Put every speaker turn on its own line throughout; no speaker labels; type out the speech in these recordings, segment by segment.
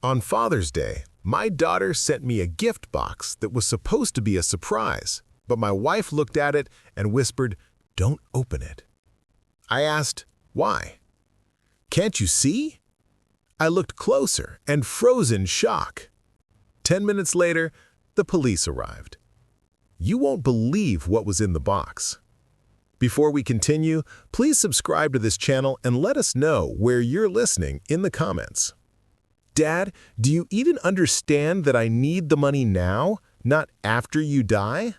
On Father's Day, my daughter sent me a gift box that was supposed to be a surprise, but my wife looked at it and whispered, "Don't open it." I asked, "Why?" "Can't you see?" I looked closer and froze in shock. 10 minutes later, the police arrived. You won't believe what was in the box. Before we continue, please subscribe to this channel and let us know where you're listening in the comments. Dad, do you even understand that I need the money now, not after you die?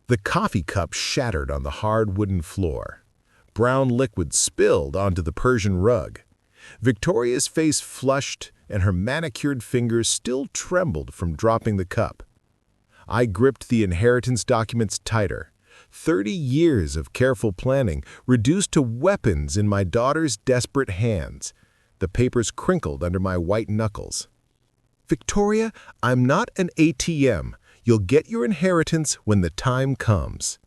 The coffee cup shattered on the hard wooden floor. Brown liquid spilled onto the Persian rug. Victoria's face flushed and her manicured fingers still trembled from dropping the cup. I gripped the inheritance documents tighter. 30 years of careful planning reduced to weapons in my daughter's desperate hands. The papers crinkled under my white knuckles. "Victoria, I'm not an ATM. You'll get your inheritance when the time comes."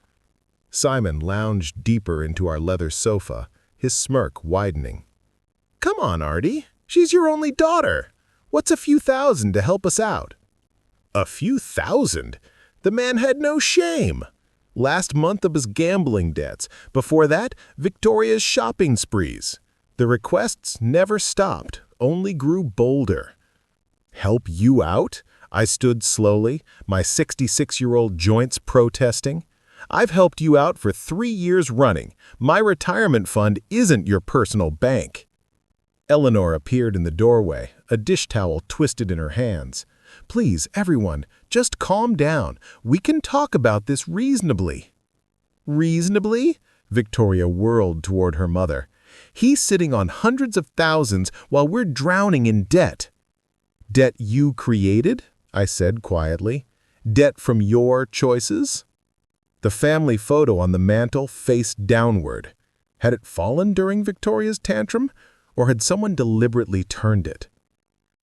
Simon lounged deeper into our leather sofa, his smirk widening. "Come on, Artie. She's your only daughter. What's a few thousand to help us out?" A few thousand? The man had no shame. Last month of his gambling debts. Before that, Victoria's shopping sprees. The requests never stopped, only grew bolder. "Help you out?" I stood slowly, my 66-year-old joints protesting. "I've helped you out for 3 years running. My retirement fund isn't your personal bank." Eleanor appeared in the doorway, a dish towel twisted in her hands. "Please, everyone, just calm down. We can talk about this reasonably." "Reasonably?" Victoria whirled toward her mother. "He's sitting on hundreds of thousands while we're drowning in debt." "Debt you created?" I said quietly. "Debt from your choices?" The family photo on the mantel faced downward. Had it fallen during Victoria's tantrum, or had someone deliberately turned it?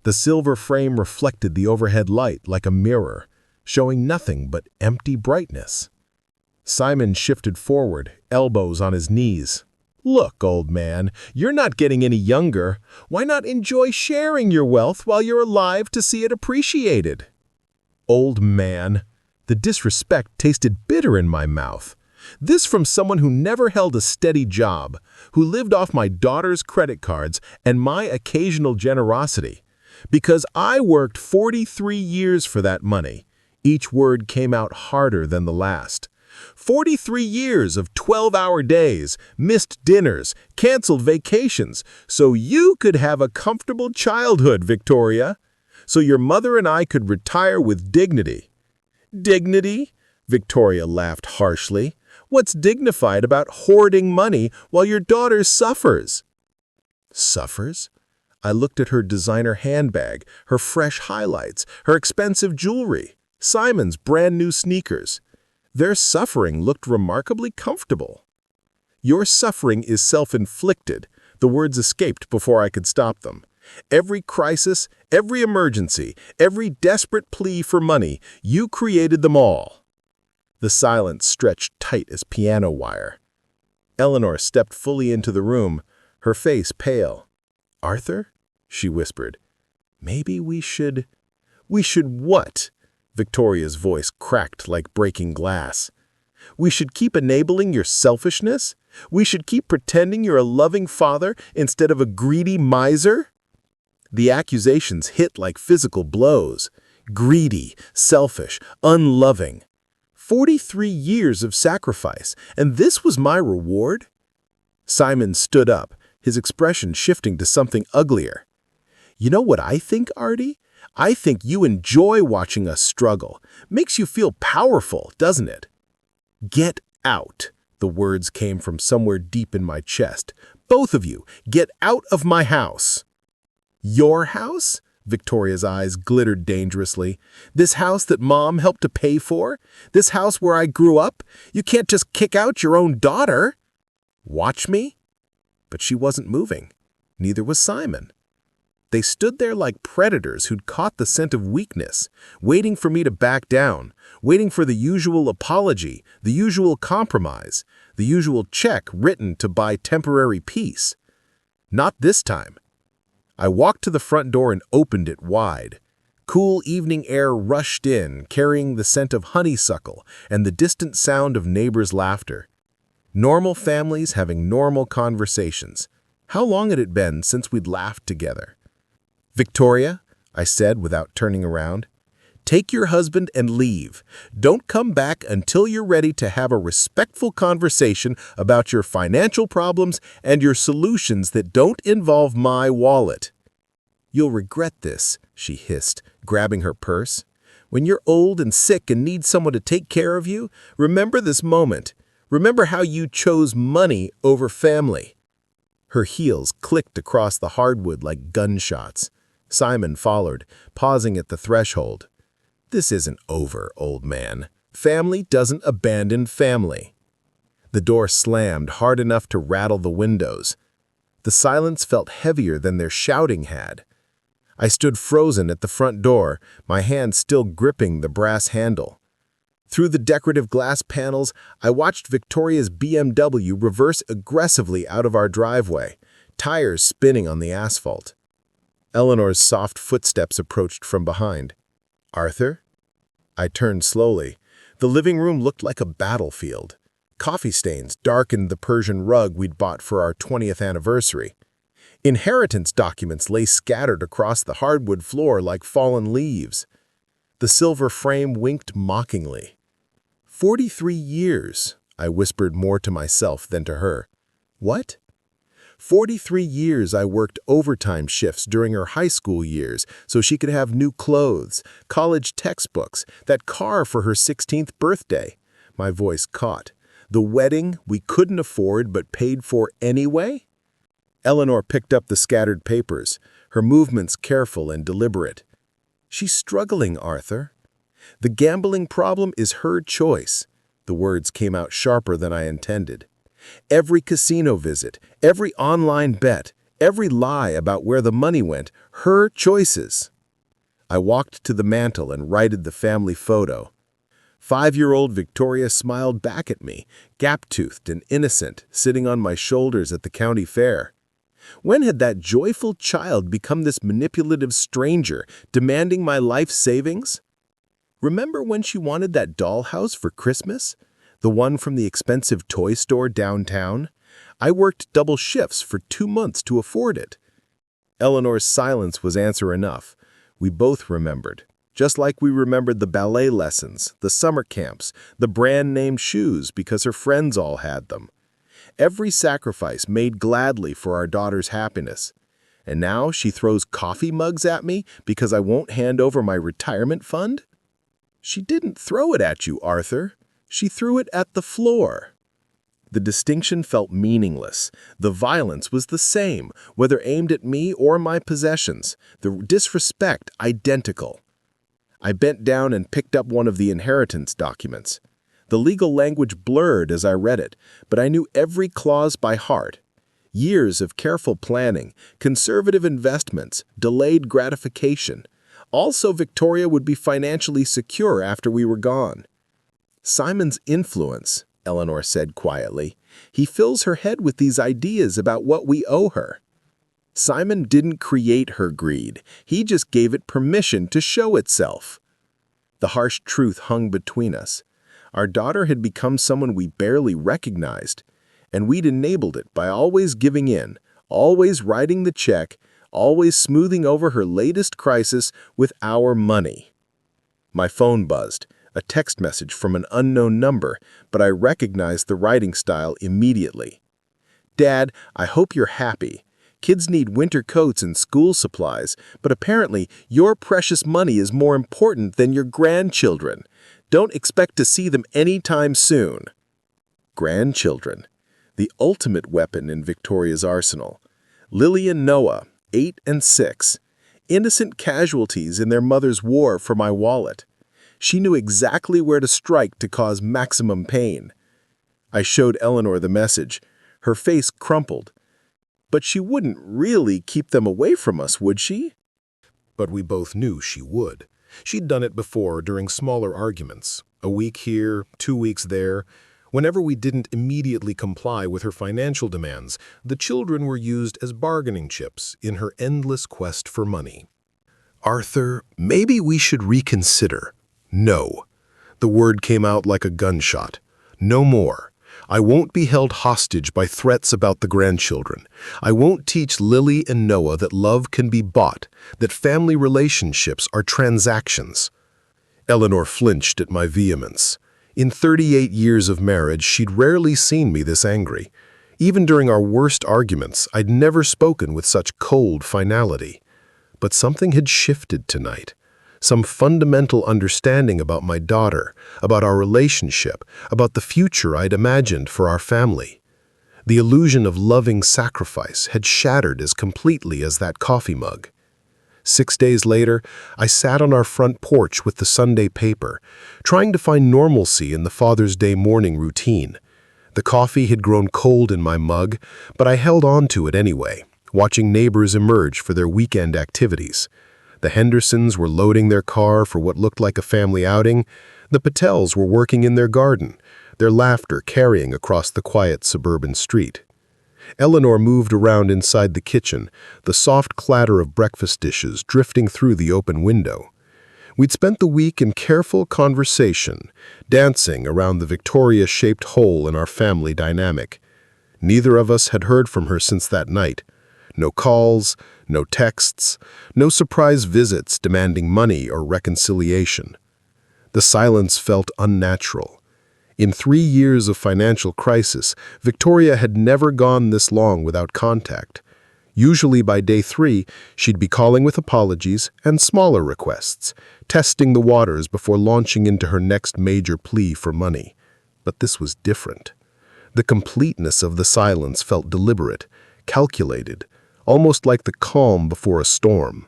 The silver frame reflected the overhead light like a mirror, showing nothing but empty brightness. Simon shifted forward, elbows on his knees. "Look, old man, you're not getting any younger. Why not enjoy sharing your wealth while you're alive to see it appreciated?" Old man. The disrespect tasted bitter in my mouth. This from someone who never held a steady job, who lived off my daughter's credit cards and my occasional generosity. Because I worked 43 years for that money. Each word came out harder than the last. 43 years of 12-hour days, missed dinners, canceled vacations, so you could have a comfortable childhood, Victoria. So your mother and I could retire with dignity. "Dignity?" Victoria laughed harshly. "What's dignified about hoarding money while your daughter suffers?" Suffers? I looked at her designer handbag, her fresh highlights, her expensive jewelry, Simon's brand new sneakers. Their suffering looked remarkably comfortable. "Your suffering is self-inflicted." The words escaped before I could stop them. "Every crisis, every emergency, every desperate plea for money, you created them all." The silence stretched tight as piano wire. Eleanor stepped fully into the room, her face pale. "Arthur?" she whispered. "Maybe we should—" "We should what?" Victoria's voice cracked like breaking glass. "We should keep enabling your selfishness? We should keep pretending you're a loving father instead of a greedy miser?" The accusations hit like physical blows. Greedy, selfish, unloving. 43 years of sacrifice, and this was my reward? Simon stood up, his expression shifting to something uglier. "You know what I think, Artie? I think you enjoy watching us struggle. Makes you feel powerful, doesn't it?" "Get out." The words came from somewhere deep in my chest. "Both of you, get out of my house." "Your house?" Victoria's eyes glittered dangerously. "This house that Mom helped to pay for? This house where I grew up? You can't just kick out your own daughter." "Watch me?" But she wasn't moving. Neither was Simon. They stood there like predators who'd caught the scent of weakness, waiting for me to back down, waiting for the usual apology, the usual compromise, the usual check written to buy temporary peace. Not this time. I walked to the front door and opened it wide. Cool evening air rushed in, carrying the scent of honeysuckle and the distant sound of neighbors' laughter. Normal families having normal conversations. How long had it been since we'd laughed together? "Victoria," I said without turning around, "take your husband and leave. Don't come back until you're ready to have a respectful conversation about your financial problems and your solutions that don't involve my wallet." "You'll regret this," she hissed, grabbing her purse. "When you're old and sick and need someone to take care of you, remember this moment. Remember how you chose money over family." Her heels clicked across the hardwood like gunshots. Simon followed, pausing at the threshold. "This isn't over, old man. Family doesn't abandon family." The door slammed hard enough to rattle the windows. The silence felt heavier than their shouting had. I stood frozen at the front door, my hand still gripping the brass handle. Through the decorative glass panels, I watched Victoria's BMW reverse aggressively out of our driveway, tires spinning on the asphalt. Eleanor's soft footsteps approached from behind. "Arthur?" I turned slowly. The living room looked like a battlefield. Coffee stains darkened the Persian rug we'd bought for our 20th anniversary. Inheritance documents lay scattered across the hardwood floor like fallen leaves. The silver frame winked mockingly. 43 years, I whispered more to myself than to her. What? 43 years I worked overtime shifts during her high school years so she could have new clothes, college textbooks, that car for her 16th birthday. My voice caught. The wedding we couldn't afford but paid for anyway? Eleanor picked up the scattered papers, her movements careful and deliberate. "She's struggling, Arthur. The gambling problem is her choice." The words came out sharper than I intended. Every casino visit, every online bet, every lie about where the money went, her choices. I walked to the mantel and righted the family photo. 5-year-old Victoria smiled back at me, gap-toothed and innocent, sitting on my shoulders at the county fair. When had that joyful child become this manipulative stranger, demanding my life savings? Remember when she wanted that dollhouse for Christmas? The one from the expensive toy store downtown? I worked double shifts for 2 months to afford it. Eleanor's silence was answer enough. We both remembered. Just like we remembered the ballet lessons, the summer camps, the brand-name shoes because her friends all had them. Every sacrifice made gladly for our daughter's happiness. And now she throws coffee mugs at me because I won't hand over my retirement fund? She didn't throw it at you, Arthur. She threw it at the floor. The distinction felt meaningless. The violence was the same, whether aimed at me or my possessions. The disrespect identical. I bent down and picked up one of the inheritance documents. The legal language blurred as I read it, but I knew every clause by heart. Years of careful planning, conservative investments, delayed gratification. Also, Victoria would be financially secure after we were gone. "Simon's influence," Eleanor said quietly. "He fills her head with these ideas about what we owe her." Simon didn't create her greed. He just gave it permission to show itself. The harsh truth hung between us. Our daughter had become someone we barely recognized, and we'd enabled it by always giving in, always writing the check, always smoothing over her latest crisis with our money. My phone buzzed, a text message from an unknown number, but I recognized the writing style immediately. "Dad, I hope you're happy. Kids need winter coats and school supplies, but apparently your precious money is more important than your grandchildren. Don't expect to see them anytime soon." Grandchildren, the ultimate weapon in Victoria's arsenal. Lily and Noah, 8 and 6, innocent casualties in their mother's war for my wallet. She knew exactly where to strike to cause maximum pain. I showed Eleanor the message. Her face crumpled. But she wouldn't really keep them away from us, would she?
But we both knew she would. She'd done it before during smaller arguments. A week here, 2 weeks there.
Whenever we didn't immediately comply with her financial demands, the children were used as bargaining chips in her endless quest for money. "Arthur, maybe we should reconsider." "No." The word came out like a gunshot. "No more. I won't be held hostage by threats about the grandchildren. I won't teach Lily and Noah that love can be bought, that family relationships are transactions." Eleanor flinched at my vehemence. In 38 years of marriage, she'd rarely seen me this angry. Even during our worst arguments, I'd never spoken with such cold finality. But something had shifted tonight. Some fundamental understanding about my daughter, about our relationship, about the future I'd imagined for our family. The illusion of loving sacrifice had shattered as completely as that coffee mug. 6 days later, I sat on our front porch with the Sunday paper, trying to find normalcy in the Father's Day morning routine. The coffee had grown cold in my mug, but I held on to it anyway, watching neighbors emerge for their weekend activities. The Hendersons were loading their car for what looked like a family outing. The Patels were working in their garden, their laughter carrying across the quiet suburban street. Eleanor moved around inside the kitchen, the soft clatter of breakfast dishes drifting through the open window. We'd spent the week in careful conversation, dancing around the Victoria-shaped hole in our family dynamic. Neither of us had heard from her since that night. No calls, no texts, no surprise visits demanding money or reconciliation. The silence felt unnatural. In 3 years of financial crisis, Victoria had never gone this long without contact. Usually by day 3, she'd be calling with apologies and smaller requests, testing the waters before launching into her next major plea for money. But this was different. The completeness of the silence felt deliberate, calculated, almost like the calm before a storm.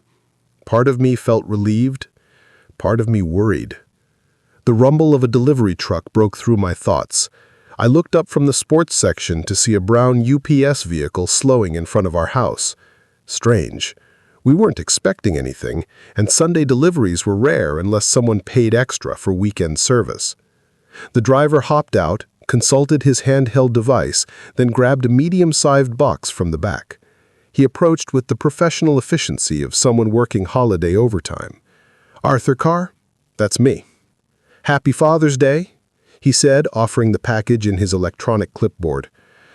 Part of me felt relieved, part of me worried. The rumble of a delivery truck broke through my thoughts. I looked up from the sports section to see a brown UPS vehicle slowing in front of our house. Strange. We weren't expecting anything, and Sunday deliveries were rare unless someone paid extra for weekend service. The driver hopped out, consulted his handheld device, then grabbed a medium-sized box from the back. He approached with the professional efficiency of someone working holiday overtime. "Arthur Carr? That's me." "Happy Father's Day," he said, offering the package in his electronic clipboard.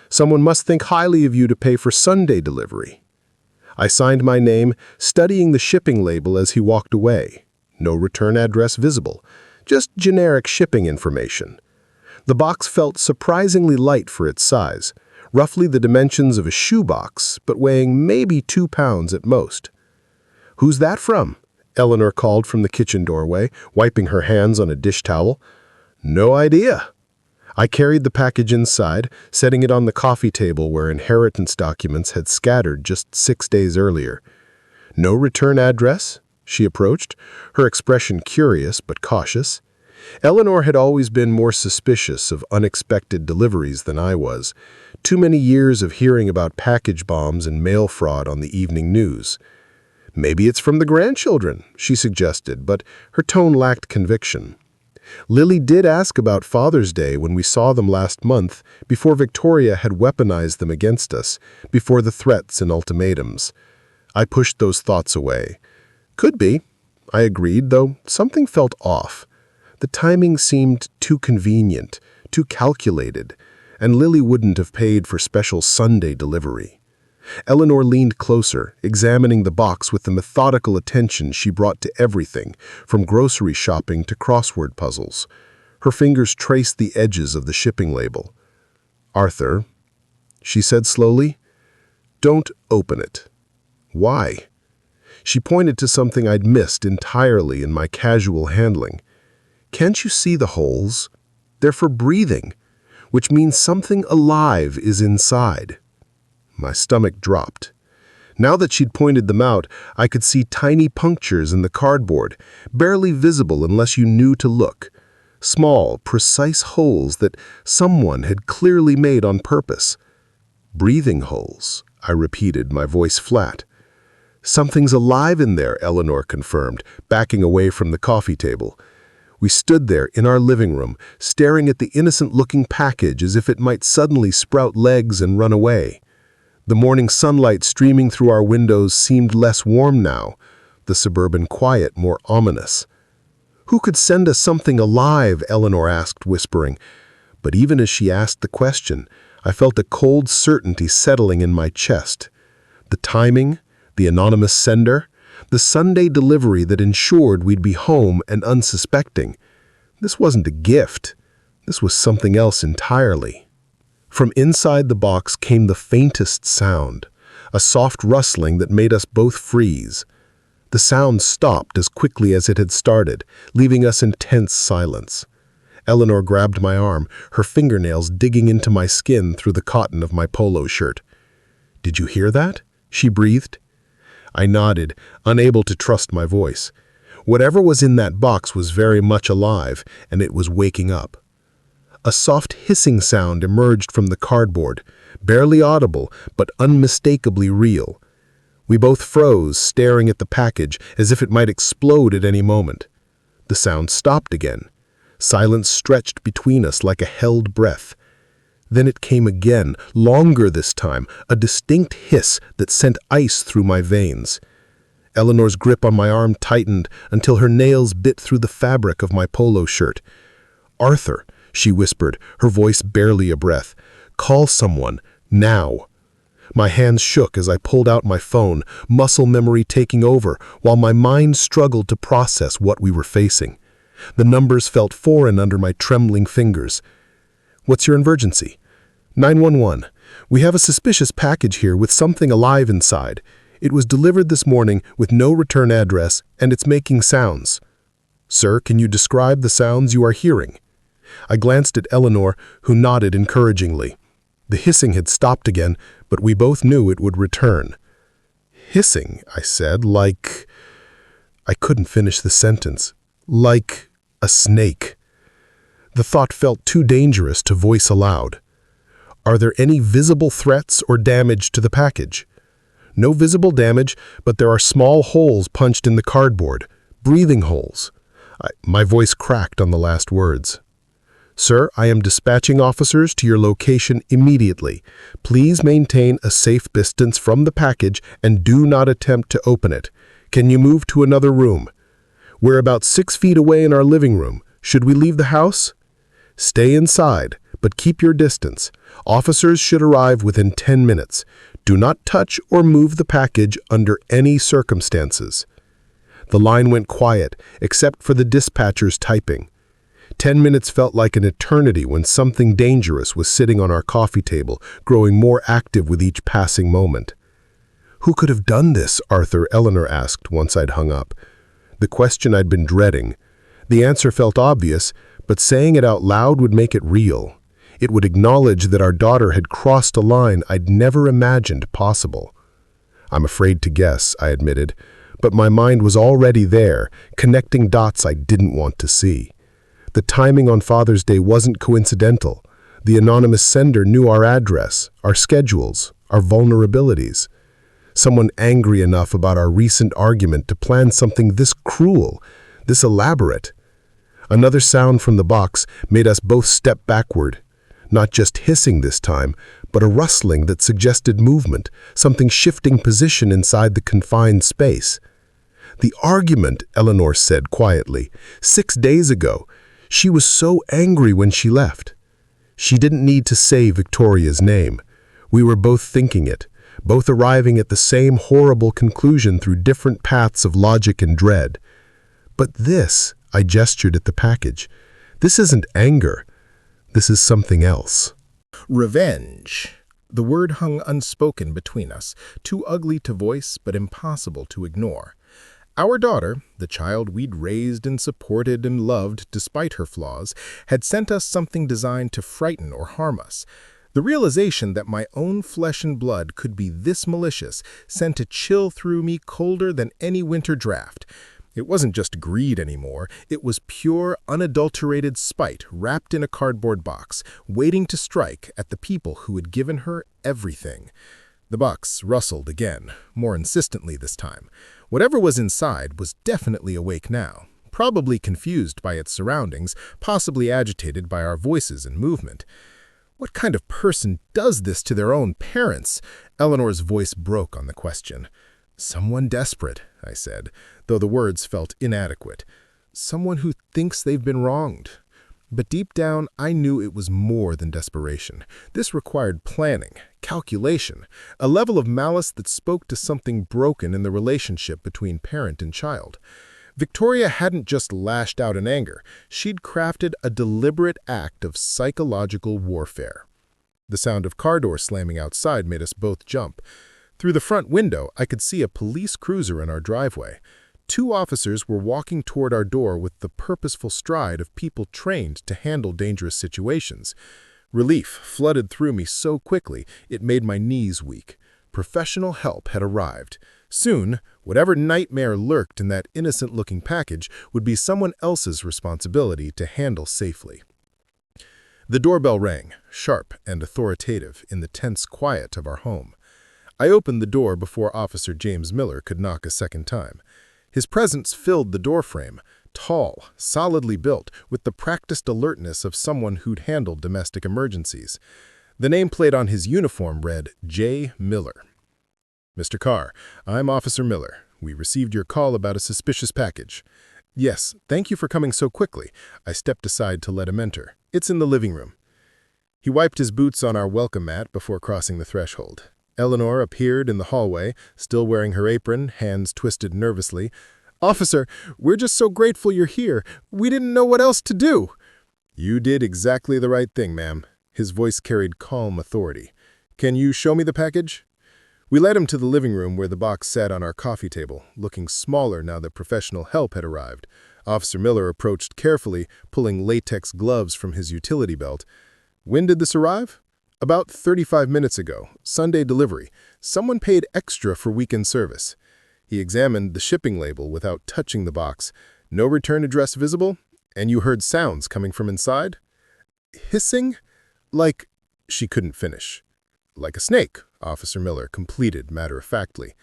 "Someone must think highly of you to pay for Sunday delivery." I signed my name, studying the shipping label as he walked away. No return address visible, just generic shipping information. The box felt surprisingly light for its size, roughly the dimensions of a shoebox, but weighing maybe 2 pounds at most. "Who's that from?" Eleanor called from the kitchen doorway, wiping her hands on a dish towel. "No idea." I carried the package inside, setting it on the coffee table where inheritance documents had scattered just 6 days earlier. "No return address?" she approached, her expression curious but cautious. Eleanor had always been more suspicious of unexpected deliveries than I was. Too many years of hearing about package bombs and mail fraud on the evening news. "Maybe it's from the grandchildren," she suggested, but her tone lacked conviction. Lily did ask about Father's Day when we saw them last month, before Victoria had weaponized them against us, before the threats and ultimatums. I pushed those thoughts away. "Could be," I agreed, though something felt off. The timing seemed too convenient, too calculated, and Lily wouldn't have paid for special Sunday delivery. Eleanor leaned closer, examining the box with the methodical attention she brought to everything, from grocery shopping to crossword puzzles. Her fingers traced the edges of the shipping label. "Arthur," she said slowly, "don't open it." "Why?" She pointed to something I'd missed entirely in my casual handling. "Can't you see the holes? They're for breathing, which means something alive is inside." My stomach dropped. Now that she'd pointed them out, I could see tiny punctures in the cardboard, barely visible unless you knew to look. Small, precise holes that someone had clearly made on purpose. "Breathing holes," I repeated, my voice flat. "Something's alive in there," Eleanor confirmed, backing away from the coffee table. We stood there in our living room, staring at the innocent-looking package as if it might suddenly sprout legs and run away. The morning sunlight streaming through our windows seemed less warm now, the suburban quiet more ominous. "Who could send us something alive?" Eleanor asked, whispering. But even as she asked the question, I felt a cold certainty settling in my chest. The timing, the anonymous sender, the Sunday delivery that ensured we'd be home and unsuspecting. This wasn't a gift. This was something else entirely. From inside the box came the faintest sound, a soft rustling that made us both freeze. The sound stopped as quickly as it had started, leaving us in tense silence. Eleanor grabbed my arm, her fingernails digging into my skin through the cotton of my polo shirt. "Did you hear that?" she breathed. I nodded, unable to trust my voice. Whatever was in that box was very much alive, and it was waking up. A soft hissing sound emerged from the cardboard, barely audible but unmistakably real. We both froze, staring at the package as if it might explode at any moment. The sound stopped again. Silence stretched between us like a held breath. Then it came again, longer this time, a distinct hiss that sent ice through my veins. Eleanor's grip on my arm tightened until her nails bit through the fabric of my polo shirt. "Arthur," she whispered, her voice barely a breath. "Call someone, now." My hands shook as I pulled out my phone, muscle memory taking over, while my mind struggled to process what we were facing. The numbers felt foreign under my trembling fingers. "What's your emergency?" 911. "We have a suspicious package here with something alive inside. It was delivered this morning with no return address, and it's making sounds." "Sir, can you describe the sounds you are hearing?" I glanced at Eleanor, who nodded encouragingly. The hissing had stopped again, but we both knew it would return. "Hissing," I said, "like—" I couldn't finish the sentence. "Like a snake." The thought felt too dangerous to voice aloud. "Are there any visible threats or damage to the package?" "No visible damage, but there are small holes punched in the cardboard. Breathing holes." My voice cracked on the last words. "Sir, I am dispatching officers to your location immediately. Please maintain a safe distance from the package and do not attempt to open it. Can you move to another room? We're about 6 feet away in our living room. Should we leave the house?" "Stay inside, but keep your distance. Officers should arrive within 10 minutes. Do not touch or move the package under any circumstances." The line went quiet, except for the dispatcher's typing. 10 minutes felt like an eternity when something dangerous was sitting on our coffee table, growing more active with each passing moment. "Who could have done this?" Eleanor asked once I'd hung up. The question I'd been dreading. The answer felt obvious, but saying it out loud would make it real. It would acknowledge that our daughter had crossed a line I'd never imagined possible. "I'm afraid to guess," I admitted, but my mind was already there, connecting dots I didn't want to see. The timing on Father's Day wasn't coincidental. The anonymous sender knew our address, our schedules, our vulnerabilities. Someone angry enough about our recent argument to plan something this cruel, this elaborate. Another sound from the box made us both step backward. Not just hissing this time, but a rustling that suggested movement, something shifting position inside the confined space. "The argument," Eleanor said quietly, 6 days ago. She was so angry when she left. She didn't need to say Victoria's name. We were both thinking it, both arriving at the same horrible conclusion through different paths of logic and dread. "But this," I gestured at the package, "this isn't anger. This is something else."
Revenge. The word hung unspoken between us, too ugly to voice but impossible to ignore. Our daughter, the child we'd raised and supported and loved despite her flaws, had sent us something designed to frighten or harm us. The realization that my own flesh and blood could be this malicious sent a chill through me colder than any winter draft. It wasn't just greed anymore, it was pure, unadulterated spite wrapped in a cardboard box, waiting to strike at the people who had given her everything. The box rustled again, more insistently this time. Whatever was inside was definitely awake now, probably confused by its surroundings, possibly agitated by our voices and movement. "What kind of person does this to their own parents?" Eleanor's voice broke on the question. "Someone desperate," I said, though the words felt inadequate. "Someone who thinks they've been wronged." But deep down, I knew it was more than desperation. This required planning, calculation, a level of malice that spoke to something broken in the relationship between parent and child. Victoria hadn't just lashed out in anger. She'd crafted a deliberate act of psychological warfare. The sound of car doors slamming outside made us both jump. Through the front window, I could see a police cruiser in our driveway. 2 officers were walking toward our door with the purposeful stride of people trained to handle dangerous situations. Relief flooded through me so quickly it made my knees weak. Professional help had arrived. Soon, whatever nightmare lurked in that innocent-looking package would be someone else's responsibility to handle safely. The doorbell rang, sharp and authoritative in the tense quiet of our home. I opened the door before Officer James Miller could knock a second time. His presence filled the doorframe, tall, solidly built, with the practiced alertness of someone who'd handled domestic emergencies. The nameplate on his uniform read, J. Miller. "Mr. Carr, I'm Officer Miller. We received your call about a suspicious package." "Yes, thank you for coming so quickly." I stepped aside to let him enter. "It's in the living room." He wiped his boots on our welcome mat before crossing the threshold. Eleanor appeared in the hallway, still wearing her apron, hands twisted nervously. "Officer, we're just so grateful you're here. We didn't know what else to do." "You did exactly the right thing, ma'am." His voice carried calm authority. "Can you show me the package?" We led him to the living room where the box sat on our coffee table, looking smaller now that professional help had arrived. Officer Miller approached carefully, pulling latex gloves from his utility belt. "When did this arrive?" "About 35 minutes ago. Sunday delivery. Someone paid extra for weekend service." He examined the shipping label without touching the box. "No return address visible? And you heard sounds coming from inside?" "Hissing? Like—" She couldn't finish. "Like a snake," Officer Miller completed matter-of-factly.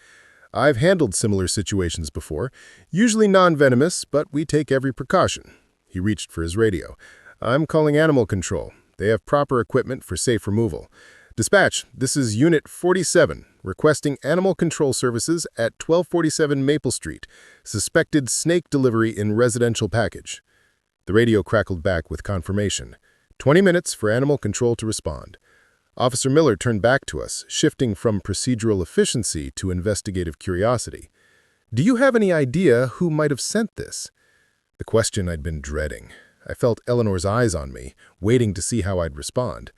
"I've handled similar situations before. Usually non-venomous, but we take every precaution." He reached for his radio. "I'm calling Animal Control. They have proper equipment for safe removal. Dispatch, this is Unit 47, requesting animal control services at 1247 Maple Street. Suspected snake delivery in residential package." The radio crackled back with confirmation. 20 minutes for animal control to respond." Officer Miller turned back to us, shifting from procedural efficiency to investigative curiosity. "Do you have any idea who might have sent this?" The question I'd been dreading. I felt Eleanor's eyes on me, waiting to see how I'd respond.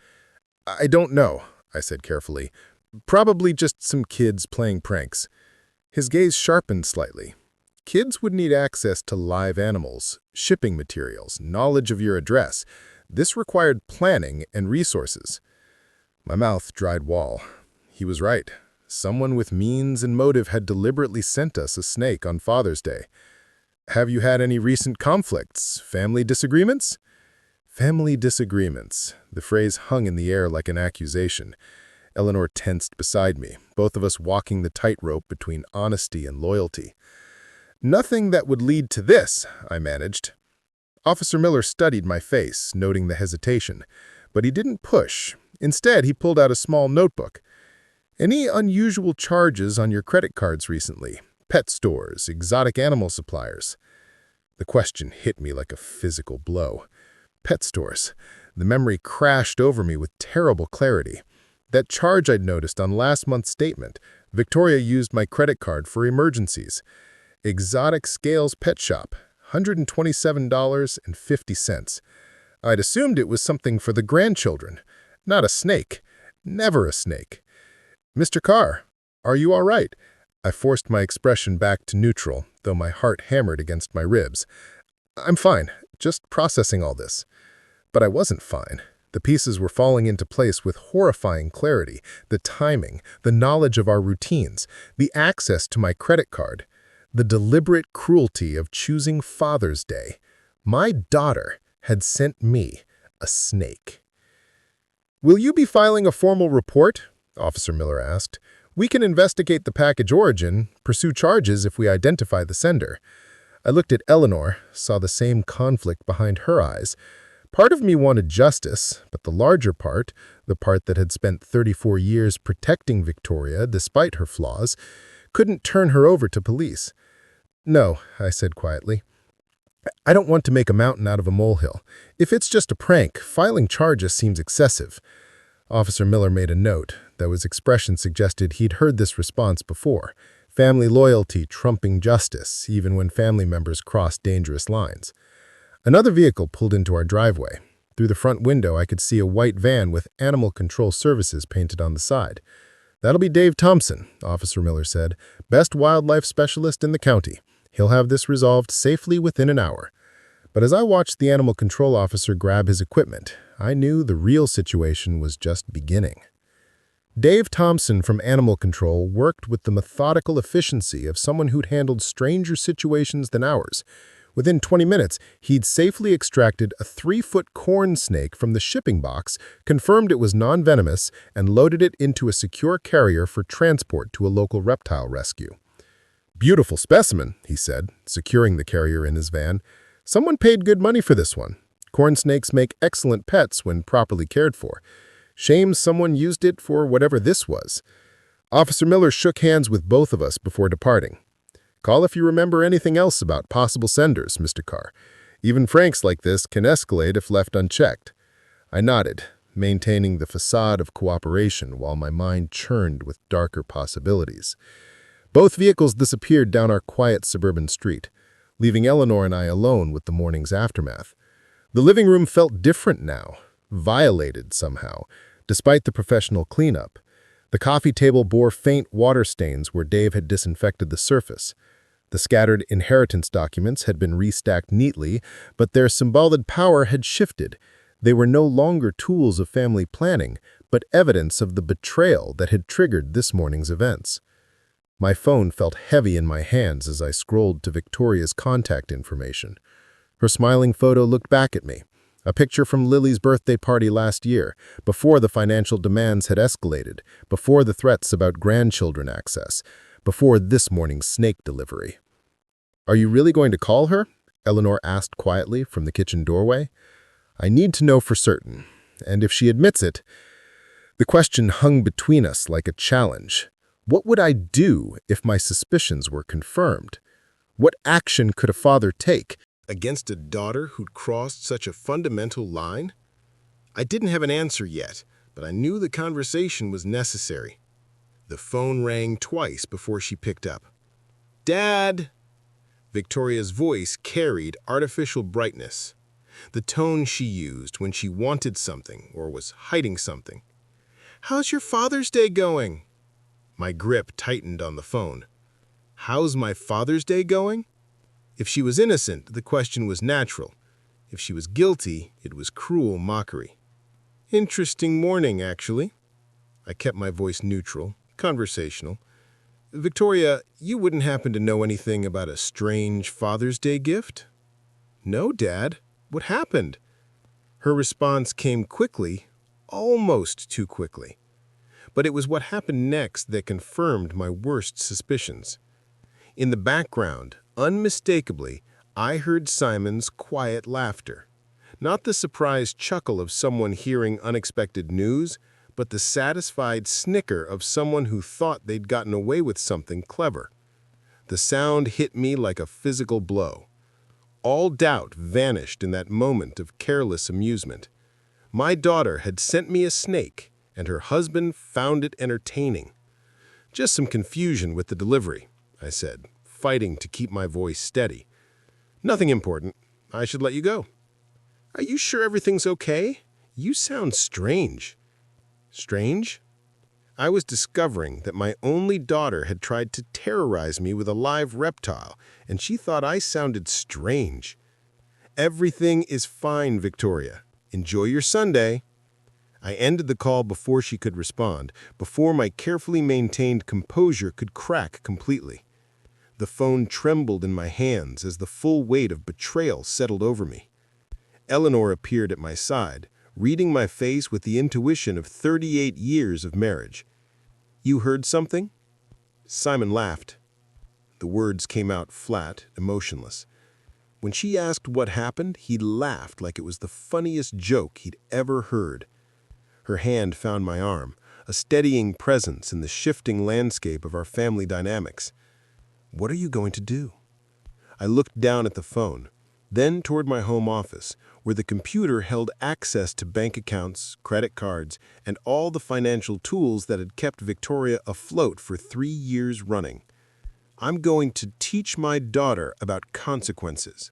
"I don't know," I said carefully. "Probably just some kids playing pranks." His gaze sharpened slightly. "Kids would need access to live animals, shipping materials, knowledge of your address. This required planning and resources." My mouth dried wall. He was right. Someone with means and motive had deliberately sent us a snake on Father's Day. "Have you had any recent conflicts? Family disagreements?" Family disagreements. The phrase hung in the air like an accusation. Eleanor tensed beside me, both of us walking the tightrope between honesty and loyalty. "Nothing that would lead to this," I managed. Officer Miller studied my face, noting the hesitation. But he didn't push. Instead, he pulled out a small notebook. "Any unusual charges on your credit cards recently? Pet stores, exotic animal suppliers?" The question hit me like a physical blow. Pet stores. The memory crashed over me with terrible clarity. That charge I'd noticed on last month's statement. Victoria used my credit card for emergencies. Exotic Scales Pet Shop, $127.50. I'd assumed it was something for the grandchildren. Not a snake. Never a snake. "Mr. Carr, are you all right?" I forced my expression back to neutral, though my heart hammered against my ribs. "I'm fine, just processing all this." But I wasn't fine. The pieces were falling into place with horrifying clarity. The timing, the knowledge of our routines, the access to my credit card, the deliberate cruelty of choosing Father's Day. My daughter had sent me a snake. "Will you be filing a formal report?" Officer Miller asked. "We can investigate the package origin, pursue charges if we identify the sender." I looked at Eleanor, saw the same conflict behind her eyes. Part of me wanted justice, but the larger part, the part that had spent 34 years protecting Victoria despite her flaws, couldn't turn her over to police. "No," I said quietly. "I don't want to make a mountain out of a molehill. If it's just a prank, filing charges seems excessive." Officer Miller made a note, though his expression suggested he'd heard this response before. Family loyalty trumping justice, even when family members crossed dangerous lines. Another vehicle pulled into our driveway. Through the front window, I could see a white van with Animal Control Services painted on the side. "That'll be Dave Thompson," Officer Miller said, "best wildlife specialist in the county. He'll have this resolved safely within an hour." But as I watched the animal control officer grab his equipment, I knew the real situation was just beginning. Dave Thompson from Animal Control worked with the methodical efficiency of someone who'd handled stranger situations than ours. Within 20 minutes, he'd safely extracted a 3-foot corn snake from the shipping box, confirmed it was non-venomous, and loaded it into a secure carrier for transport to a local reptile rescue. "Beautiful specimen," he said, securing the carrier in his van. "Someone paid good money for this one. Corn snakes make excellent pets when properly cared for. Shame someone used it for whatever this was." Officer Miller shook hands with both of us before departing. "Call if you remember anything else about possible senders, Mr. Carr. Even pranks like this can escalate if left unchecked." I nodded, maintaining the facade of cooperation while my mind churned with darker possibilities. Both vehicles disappeared down our quiet suburban street, leaving Eleanor and I alone with the morning's aftermath. The living room felt different now, violated somehow, despite the professional cleanup. The coffee table bore faint water stains where Dave had disinfected the surface. The scattered inheritance documents had been restacked neatly, but their symbolic power had shifted. They were no longer tools of family planning, but evidence of the betrayal that had triggered this morning's events. My phone felt heavy in my hands as I scrolled to Victoria's contact information. Her smiling photo looked back at me, a picture from Lily's birthday party last year, before the financial demands had escalated, before the threats about grandchildren access, before this morning's snake delivery. "Are you really going to call her?" Eleanor asked quietly from the kitchen doorway. "I need to know for certain, and if she admits it..." The question hung between us like a challenge. What would I do if my suspicions were confirmed? What action could a father take
Against a daughter who'd crossed such a fundamental line? I didn't have an answer yet, but I knew the conversation was necessary. The phone rang twice before she picked up. "Dad!" Victoria's voice carried artificial brightness, the tone she used when she wanted something or was hiding something. "How's your Father's Day going?" My grip tightened on the phone. How's my Father's Day going? If she was innocent, the question was natural. If she was guilty, it was cruel mockery. "Interesting morning, actually." I kept my voice neutral, conversational. "Victoria, you wouldn't happen to know anything about a strange Father's Day gift?" "No, Dad. What happened?" Her response came quickly, almost too quickly. But it was what happened next that confirmed my worst suspicions. In the background, unmistakably, I heard Simon's quiet laughter. Not the surprised chuckle of someone hearing unexpected news, but the satisfied snicker of someone who thought they'd gotten away with something clever. The sound hit me like a physical blow. All doubt vanished in that moment of careless amusement. My daughter had sent me a snake, and her husband found it entertaining. "Just some confusion with the delivery," I said, fighting to keep my voice steady. "Nothing important. I should let you go." "Are you sure everything's okay? You sound strange." Strange? I was discovering that my only daughter had tried to terrorize me with a live reptile, and she thought I sounded strange. "Everything is fine, Victoria. Enjoy your Sunday." I ended the call before she could respond, before my carefully maintained composure could crack completely. The phone trembled in my hands as the full weight of betrayal settled over me. Eleanor appeared at my side, reading my face with the intuition of 38 years of marriage. "You heard something?" Simon laughed. The words came out flat, emotionless. When she asked what happened, he laughed like it was the funniest joke he'd ever heard. Her hand found my arm, a steadying presence in the shifting landscape of our family dynamics. "What are you going to do?" I looked down at the phone, then toward my home office, where the computer held access to bank accounts, credit cards, and all the financial tools that had kept Victoria afloat for 3 years running. "I'm going to teach my daughter about consequences."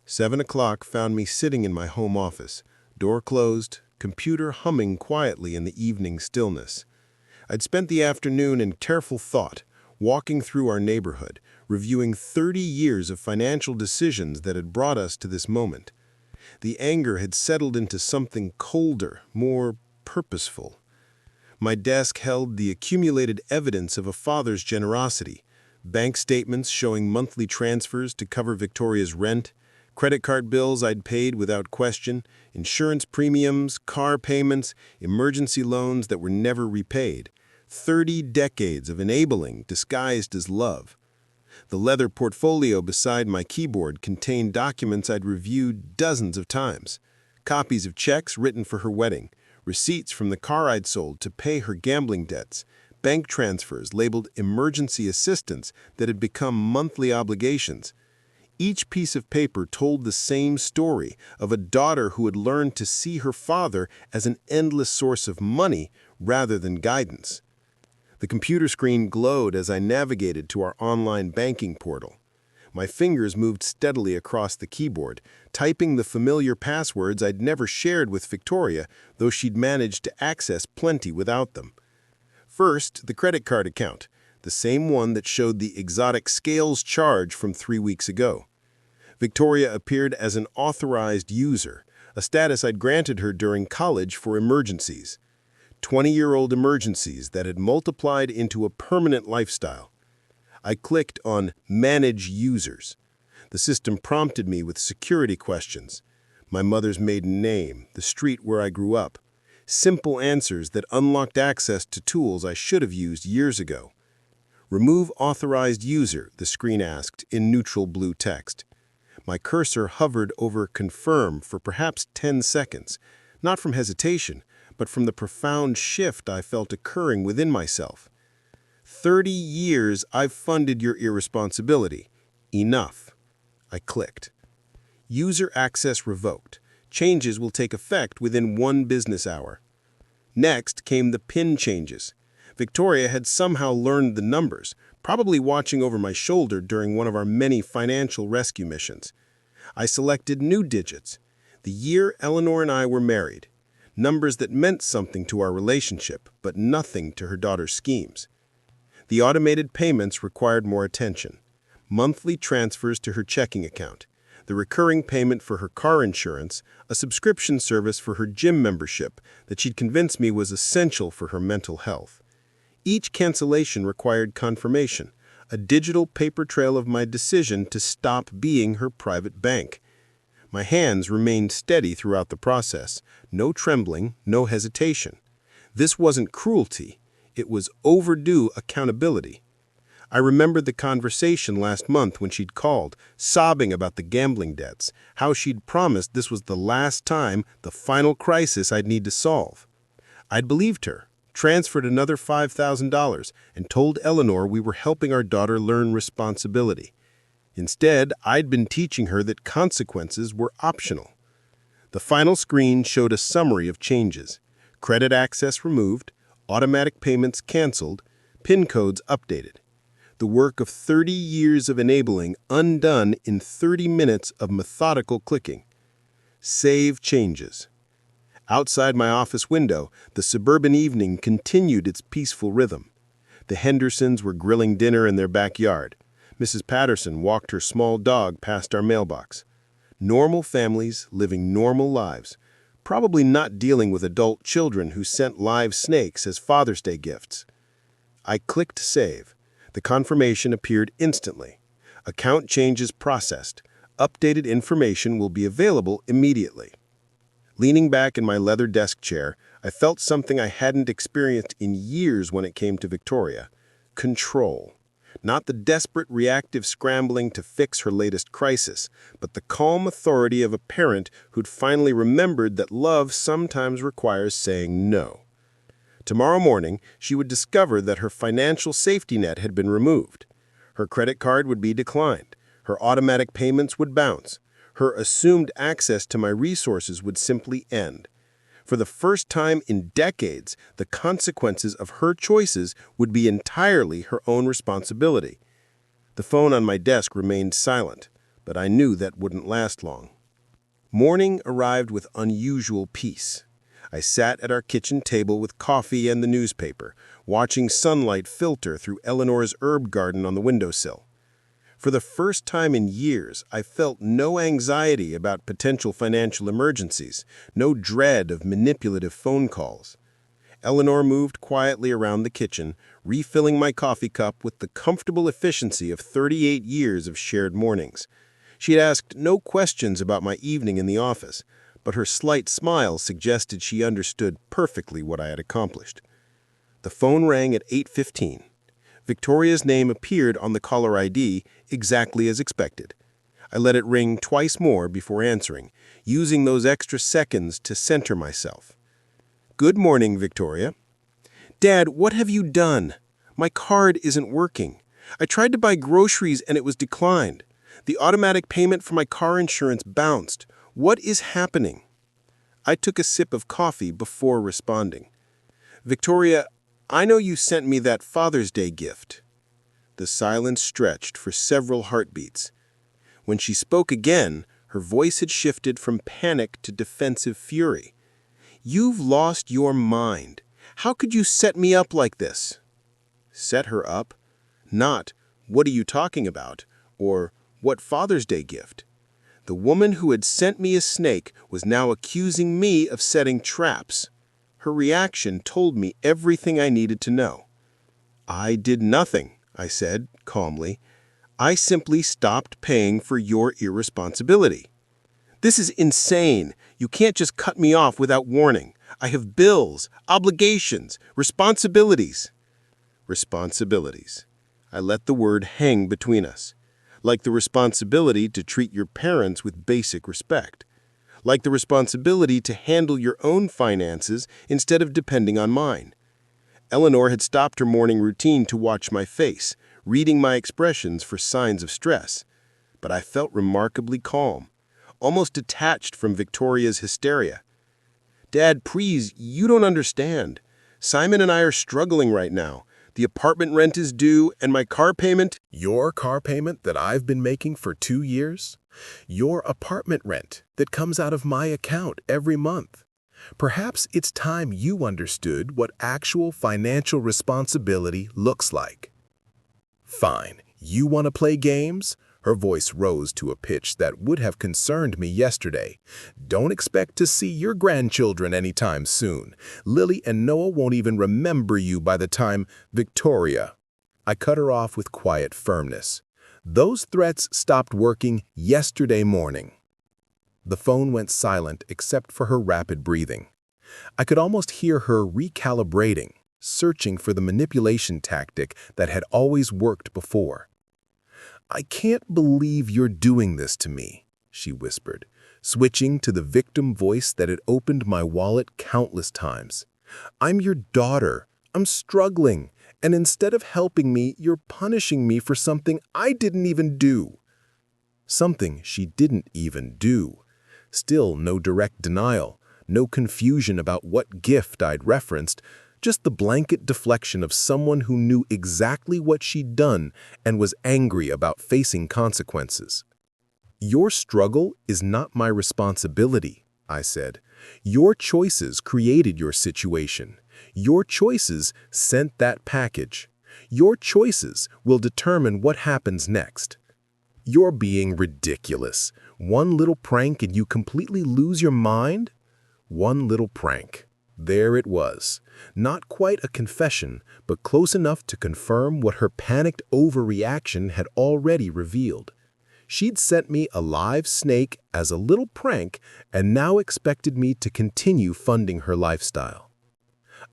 7 o'clock found me sitting in my home office, door closed, computer humming quietly in the evening stillness. I'd spent the afternoon in careful thought, walking through our neighborhood, reviewing 30 years of financial decisions that had brought us to this moment. The anger had settled into something colder, more purposeful. My desk held the accumulated evidence of a father's generosity, bank statements showing monthly transfers to cover Victoria's rent, credit card bills I'd paid without question, insurance premiums, car payments, emergency loans that were never repaid. 30 decades of enabling disguised as love. The leather portfolio beside my keyboard contained documents I'd reviewed dozens of times. Copies of checks written for her wedding, receipts from the car I'd sold to pay her gambling debts, bank transfers labeled emergency assistance that had become monthly obligations. Each piece of paper told the same story of a daughter who had learned to see her father as an endless source of money rather than guidance. The computer screen glowed as I navigated to our online banking portal. My fingers moved steadily across the keyboard, typing the familiar passwords I'd never shared with Victoria, though she'd managed to access plenty without them. First, the credit card account, the same one that showed the exotic scales charge from 3 weeks ago. Victoria appeared as an authorized user, a status I'd granted her during college for emergencies. 20-year-old emergencies that had multiplied into a permanent lifestyle. I clicked on Manage Users. The system prompted me with security questions. My mother's maiden name, the street where I grew up. Simple answers that unlocked access to tools I should have used years ago. Remove Authorized User, the screen asked in neutral blue text. My cursor hovered over Confirm for perhaps 10 seconds, not from hesitation, but from the profound shift I felt occurring within myself. 30 years I've funded your irresponsibility. Enough. I clicked. User access revoked. Changes will take effect within 1 business hour. Next came the PIN changes. Victoria had somehow learned the numbers, probably watching over my shoulder during one of our many financial rescue missions. I selected new digits, the year Eleanor and I were married, numbers that meant something to our relationship, but nothing to her daughter's schemes. The automated payments required more attention. Monthly transfers to her checking account, the recurring payment for her car insurance, a subscription service for her gym membership that she'd convinced me was essential for her mental health. Each cancellation required confirmation, a digital paper trail of my decision to stop being her private bank. My hands remained steady throughout the process, no trembling, no hesitation. This wasn't cruelty, it was overdue accountability. I remembered the conversation last month when she'd called, sobbing about the gambling debts, how she'd promised this was the last time, the final crisis I'd need to solve. I'd believed her, transferred another $5,000, and told Eleanor we were helping our daughter learn responsibility. Instead, I'd been teaching her that consequences were optional. The final screen showed a summary of changes. Credit access removed, automatic payments canceled, PIN codes updated. The work of 30 years of enabling undone in 30 minutes of methodical clicking. Save changes. Outside my office window, the suburban evening continued its peaceful rhythm. The Hendersons were grilling dinner in their backyard. Mrs. Patterson walked her small dog past our mailbox. Normal families living normal lives, probably not dealing with adult children who sent live snakes as Father's Day gifts. I clicked Save. The confirmation appeared instantly. Account changes processed. Updated information will be available immediately. Leaning back in my leather desk chair, I felt something I hadn't experienced in years when it came to Victoria. Control. Not the desperate reactive scrambling to fix her latest crisis, but the calm authority of a parent who'd finally remembered that love sometimes requires saying no. Tomorrow morning, she would discover that her financial safety net had been removed. Her credit card would be declined. Her automatic payments would bounce. Her assumed access to my resources would simply end. For the first time in decades, the consequences of her choices would be entirely her own responsibility. The phone on my desk remained silent, but I knew that wouldn't last long. Morning arrived with unusual peace. I sat at our kitchen table with coffee and the newspaper, watching sunlight filter through Eleanor's herb garden on the windowsill. For the first time in years, I felt no anxiety about potential financial emergencies, no dread of manipulative phone calls. Eleanor moved quietly around the kitchen, refilling my coffee cup with the comfortable efficiency of 38 years of shared mornings. She had asked no questions about my evening in the office, but her slight smile suggested she understood perfectly what I had accomplished. The phone rang at 8:15. Victoria's name appeared on the caller ID exactly as expected. I let it ring twice more before answering, using those extra seconds to center myself. "Good morning, Victoria." "Dad, what have you done? My card isn't working. I tried to buy groceries and it was declined. The automatic payment for my car insurance bounced. What is happening?" I took a sip of coffee before responding. "Victoria, I know you sent me that Father's Day gift." The silence stretched for several heartbeats. When she spoke again, her voice had shifted from panic to defensive fury. "You've lost your mind. How could you set me up like this?" Set her up? Not, "What are you talking about?" or "What Father's Day gift?" The woman who had sent me a snake was now accusing me of setting traps. Her reaction told me everything I needed to know. "I did nothing," I said calmly. "I simply stopped paying for your irresponsibility." "This is insane. You can't just cut me off without warning. I have bills, obligations, responsibilities." Responsibilities. I let the word hang between us. Like the responsibility to treat your parents with basic respect. Like the responsibility to handle your own finances instead of depending on mine. Eleanor had stopped her morning routine to watch my face, reading my expressions for signs of stress. But I felt remarkably calm, almost detached from Victoria's hysteria. "Dad, please, you don't understand. Simon and I are struggling right now. The apartment rent is due, and my car payment—"
Your car payment that I've been making for 2 years? Your apartment rent that comes out of my account every month? Perhaps it's time you understood what actual financial responsibility looks like. Fine, you want to play games? Her voice rose to a pitch that would have concerned me yesterday. Don't expect to see your grandchildren anytime soon. Lily and Noah won't even remember you by the time— Victoria. I cut her off with quiet firmness. Those threats stopped working yesterday morning. The phone went silent except for her rapid breathing. I could almost hear her recalibrating, searching for the manipulation tactic that had always worked before. "I can't believe you're doing this to me," she whispered, switching to the victim voice that had opened my wallet countless times. "I'm your daughter. I'm struggling, and instead of helping me, you're punishing me for something I didn't even do." Something she didn't even do. Still no direct denial, no confusion about what gift I'd referenced, just the blanket deflection of someone who knew exactly what she'd done and was angry about facing consequences. "Your struggle is not my responsibility," I said. "Your choices created your situation. Your choices sent that package. Your choices will determine what happens next." "You're being ridiculous. One little prank and you completely lose your mind?" One little prank. There it was. Not quite a confession, but close enough to confirm what her panicked overreaction had already revealed. She'd sent me a live snake as a little prank and now expected me to continue funding her lifestyle.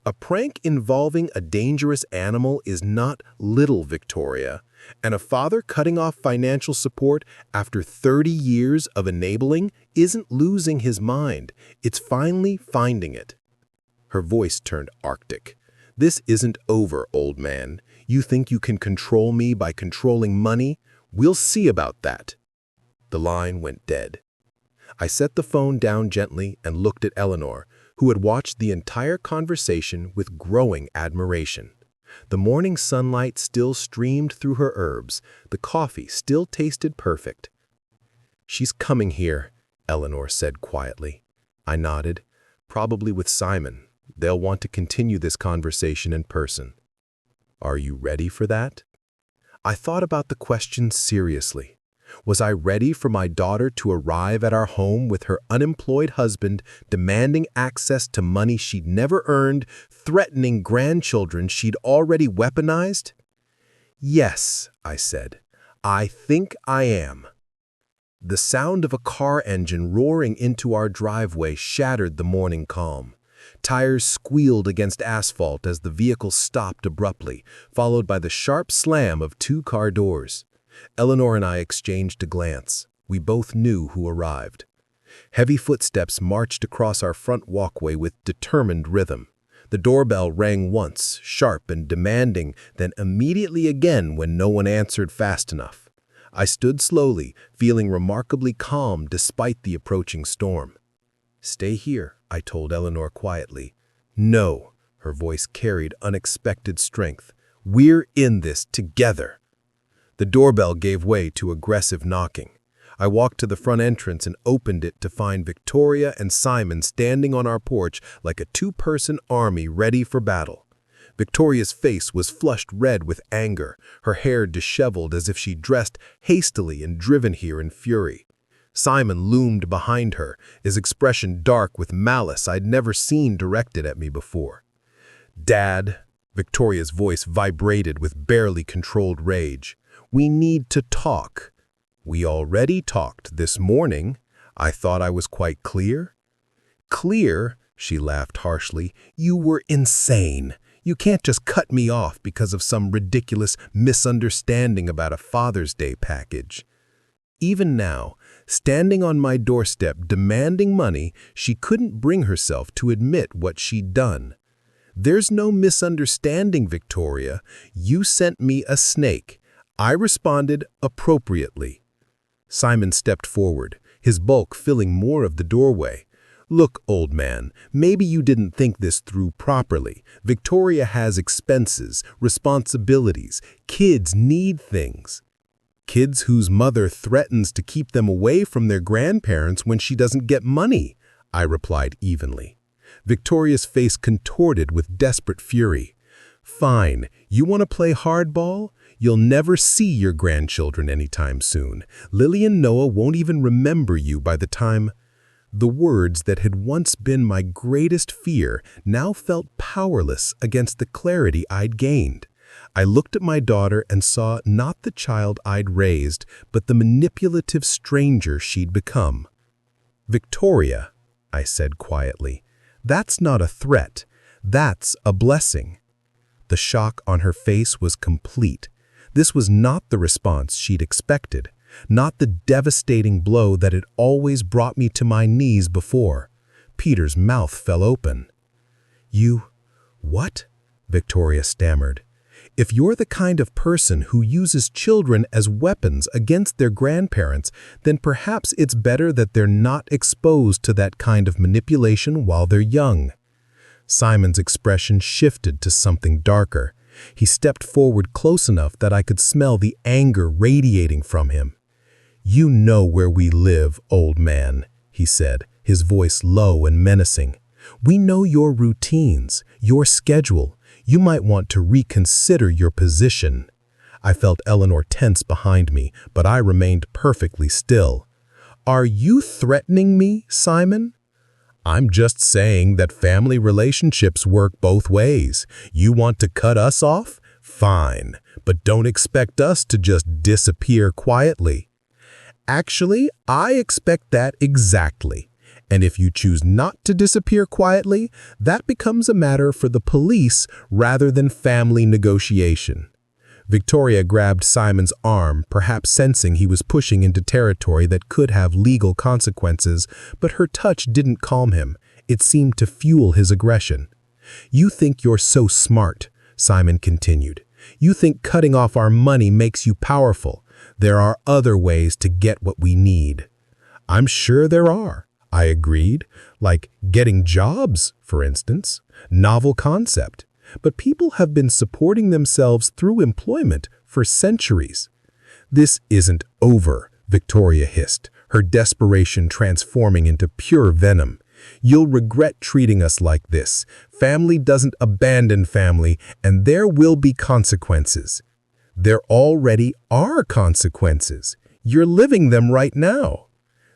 A prank involving a dangerous animal is not little, Victoria, and a father cutting off financial support after 30 years of enabling isn't losing his mind, it's finally finding it. Her voice turned arctic. This isn't over, old man. You think you can control me by controlling money? We'll see about that. The line went dead. I set the phone down gently and looked at Eleanor, who had watched the entire conversation with growing admiration. The morning sunlight still streamed through her herbs. The coffee still tasted perfect. "She's coming here," Eleanor said quietly. I nodded. "Probably with Simon. They'll want to continue this conversation in person." "Are you ready for that?" I thought about the question seriously. Was I ready for my daughter to arrive at our home with her unemployed husband, demanding access to money she'd never earned, threatening grandchildren she'd already weaponized? "Yes," I said. "I think I am." The sound of a car engine roaring into our driveway shattered the morning calm. Tires squealed against asphalt as the vehicle stopped abruptly, followed by the sharp slam of two car doors. Eleanor and I exchanged a glance. We both knew who arrived. Heavy footsteps marched across our front walkway with determined rhythm. The doorbell rang once, sharp and demanding, then immediately again when no one answered fast enough. I stood slowly, feeling remarkably calm despite the approaching storm. "Stay here," I told Eleanor quietly. "No," her voice carried unexpected strength. "We're in this together." The doorbell gave way to aggressive knocking. I walked to the front entrance and opened it to find Victoria and Simon standing on our porch like a two-person army ready for battle. Victoria's face was flushed red with anger, her hair disheveled as if she dressed hastily and driven here in fury. Simon loomed behind her, his expression dark with malice I'd never seen directed at me before. "Dad," Victoria's voice vibrated with barely controlled rage. "We need to talk." "We already talked this morning. I thought I was quite clear." "Clear?" She laughed harshly. "You were insane. You can't just cut me off because of some ridiculous misunderstanding about a Father's Day package." Even now, standing on my doorstep demanding money, she couldn't bring herself to admit what she'd done. "There's no misunderstanding, Victoria. You sent me a snake. I responded appropriately." Simon stepped forward, his bulk filling more of the doorway. "Look, old man, maybe you didn't think this through properly. Victoria has expenses, responsibilities. Kids need things." "Kids whose mother threatens to keep them away from their grandparents when she doesn't get money," I replied evenly. Victoria's face contorted with desperate fury. "Fine, you want to play hardball? You'll never see your grandchildren anytime soon. Lily and Noah won't even remember you by the time—" The words that had once been my greatest fear now felt powerless against the clarity I'd gained. I looked at my daughter and saw not the child I'd raised, but the manipulative stranger she'd become. "Victoria," I said quietly, "that's not a threat. That's a blessing." The shock on her face was complete. This was not the response she'd expected, not the devastating blow that had always brought me to my knees before. Peter's mouth fell open. "You... what?" Victoria stammered. "If you're the kind of person who uses children as weapons against their grandparents, then perhaps it's better that they're not exposed to that kind of manipulation while they're young." Simon's expression shifted to something darker. He stepped forward close enough that I could smell the anger radiating from him. "You know where we live, old man," he said, his voice low and menacing. "We know your routines, your schedule. You might want to reconsider your position." I felt Eleanor tense behind me, but I remained perfectly still. "Are you threatening me, Simon?" "I'm just saying that family relationships work both ways. You want to cut us off? Fine, but don't expect us to just disappear quietly." "Actually, I expect that exactly. And if you choose not to disappear quietly, that becomes a matter for the police rather than family negotiation. Victoria grabbed Simon's arm, perhaps sensing he was pushing into territory that could have legal consequences, but her touch didn't calm him. It seemed to fuel his aggression. "You think you're so smart," Simon continued. "You think cutting off our money makes you powerful. There are other ways to get what we need." "I'm sure there are," I agreed, "like getting jobs, for instance. Novel concept. But people have been supporting themselves through employment for centuries." "This isn't over," Victoria hissed, her desperation transforming into pure venom. "You'll regret treating us like this. Family doesn't abandon family, and there will be consequences." "There already are consequences. You're living them right now."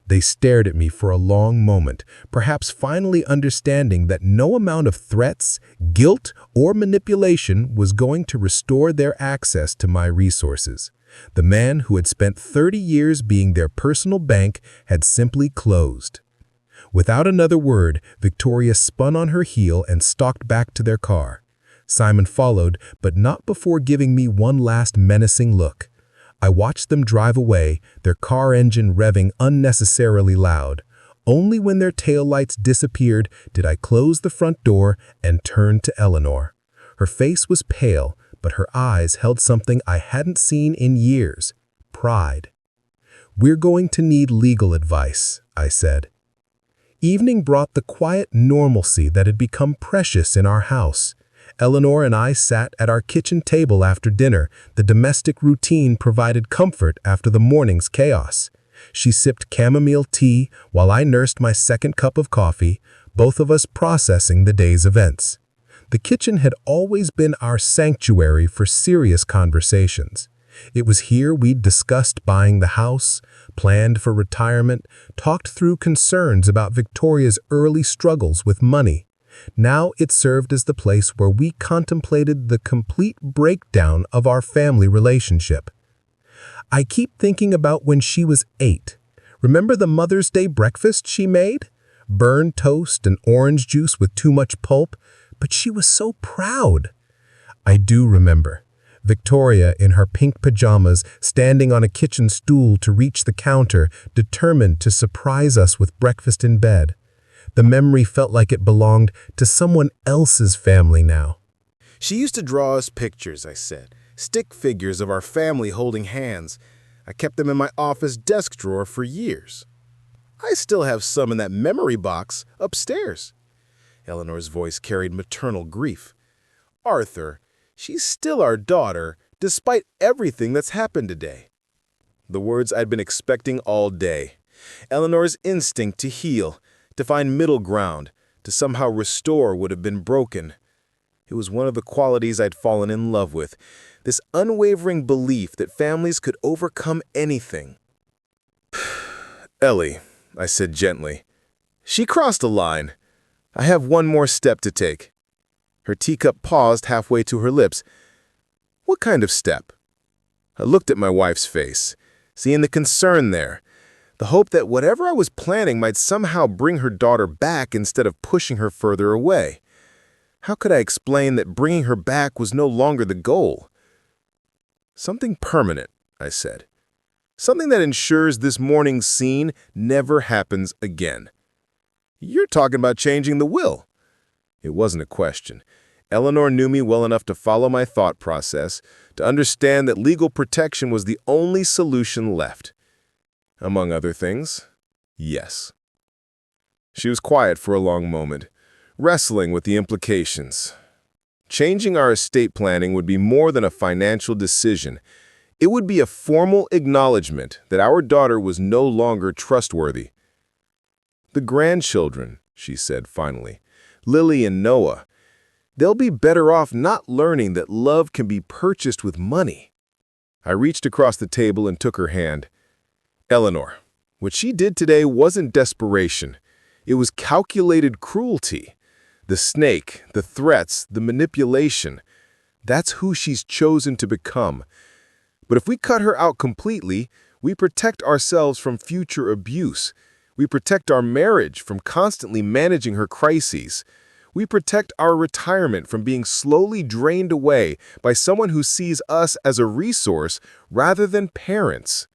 They stared at me for a long moment, perhaps finally understanding that no amount of threats, guilt, or manipulation was going to restore their access to my resources. The man who had spent 30 years being their personal bank had simply closed. Without another word, Victoria spun on her heel and stalked back to their car. Simon followed, but not before giving me one last menacing look. I watched them drive away, their car engine revving unnecessarily loud. Only when their taillights disappeared did I close the front door and turn to Eleanor. Her face was pale, but her eyes held something I hadn't seen in years: pride. "We're going to need legal advice," I said. Evening brought the quiet normalcy that had become precious in our house. Eleanor and I sat at our kitchen table after dinner. The domestic routine provided comfort after the morning's chaos. She sipped chamomile tea while I nursed my second cup of coffee, both of us processing the day's events. The kitchen had always been our sanctuary for serious conversations. It was here we'd discussed buying the house, planned for retirement, talked through concerns about Victoria's early struggles with money. Now it served as the place where we contemplated the complete breakdown of our family relationship. "I keep thinking about when she was 8. Remember the Mother's Day breakfast she made? Burned toast and orange juice with too much pulp, but she was so proud." "I do remember. Victoria, in her pink pajamas, standing on a kitchen stool to reach the counter, determined to surprise us with breakfast in bed. The memory felt like it belonged to someone else's family now."
"She used to draw us pictures," I said. "Stick figures of our family holding hands. I kept them in my office desk drawer for years. I still have some in that memory box upstairs." Eleanor's voice carried maternal grief. "Arthur, she's still our daughter, despite everything that's happened today." The words I'd been expecting all day. Eleanor's instinct to heal, to find middle ground, to somehow restore would have been broken. It was one of the qualities I'd fallen in love with, this unwavering belief that families could overcome anything. "Ellie," I said gently, "she crossed a line. I have one more step to take." Her teacup paused halfway to her lips. "What kind of step?" I looked at my wife's face, seeing the concern there, the hope that whatever I was planning might somehow bring her daughter back instead of pushing her further away. How could I explain that bringing her back was no longer the goal? "Something permanent," I said. "Something that ensures this morning's scene never happens again." "You're talking about changing the will." It wasn't a question. Eleanor knew me well enough to follow my thought process, to understand that legal protection was the only solution left. Among other things, yes. She was quiet for a long moment, wrestling with the implications. Changing our estate planning would be more than a financial decision. It would be a formal acknowledgement that our daughter was no longer trustworthy. "The grandchildren," she said finally, "Lily and Noah, they'll be better off not learning that love can be purchased with money." I reached across the table and took her hand. "Eleanor, what she did today wasn't desperation. It was calculated cruelty. The snake, the threats, the manipulation. That's who she's chosen to become. But if we cut her out completely, we protect ourselves from future abuse.
We protect our marriage from constantly managing her crises. We protect our retirement from being slowly drained away by someone who sees us as a resource rather than parents.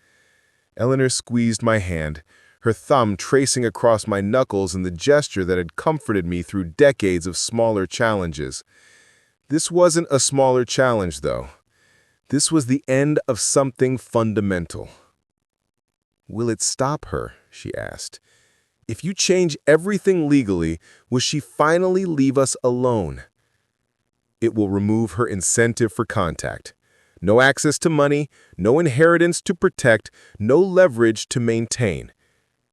Eleanor squeezed my hand, her thumb tracing across my knuckles in the gesture that had comforted me through decades of smaller challenges. This wasn't a smaller challenge, though. This was the end of something fundamental. "Will it stop her?" she asked. "If you change everything legally, will she finally leave us alone?" "It will remove her incentive for contact. No access to money, no inheritance to protect, no leverage to maintain.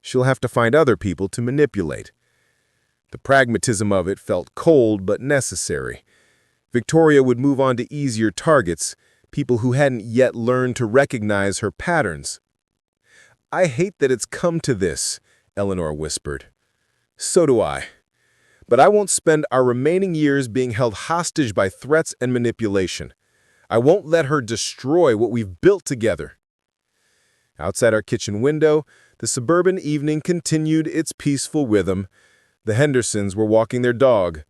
She'll have to find other people to manipulate." The pragmatism of it felt cold but necessary. Victoria would move on to easier targets, people who hadn't yet learned to recognize her patterns. "I hate that it's come to this," Eleanor whispered. "So do I. But I won't spend our remaining years being held hostage by threats and manipulation. I won't let her destroy what we've built together." Outside our kitchen window, the suburban evening continued its peaceful rhythm. The Hendersons were walking their dog.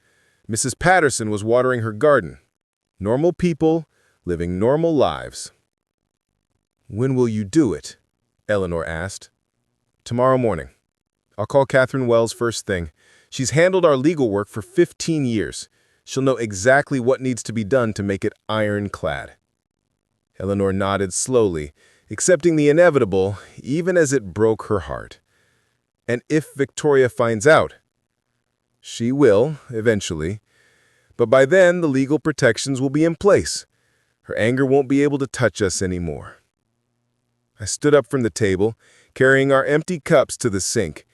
Mrs. Patterson was watering her garden. Normal people living normal lives. "When will you do it?" Eleanor asked. "Tomorrow morning. I'll call Catherine Wells first thing. She's handled our legal work for 15 years. She'll know exactly what needs to be done to make it ironclad." Eleanor nodded slowly, accepting the inevitable, even as it broke her heart. "And if Victoria finds out?" "She will, eventually. But by then, the legal protections will be in place. Her anger won't be able to touch us anymore." I stood up from the table, carrying our empty cups to the sink.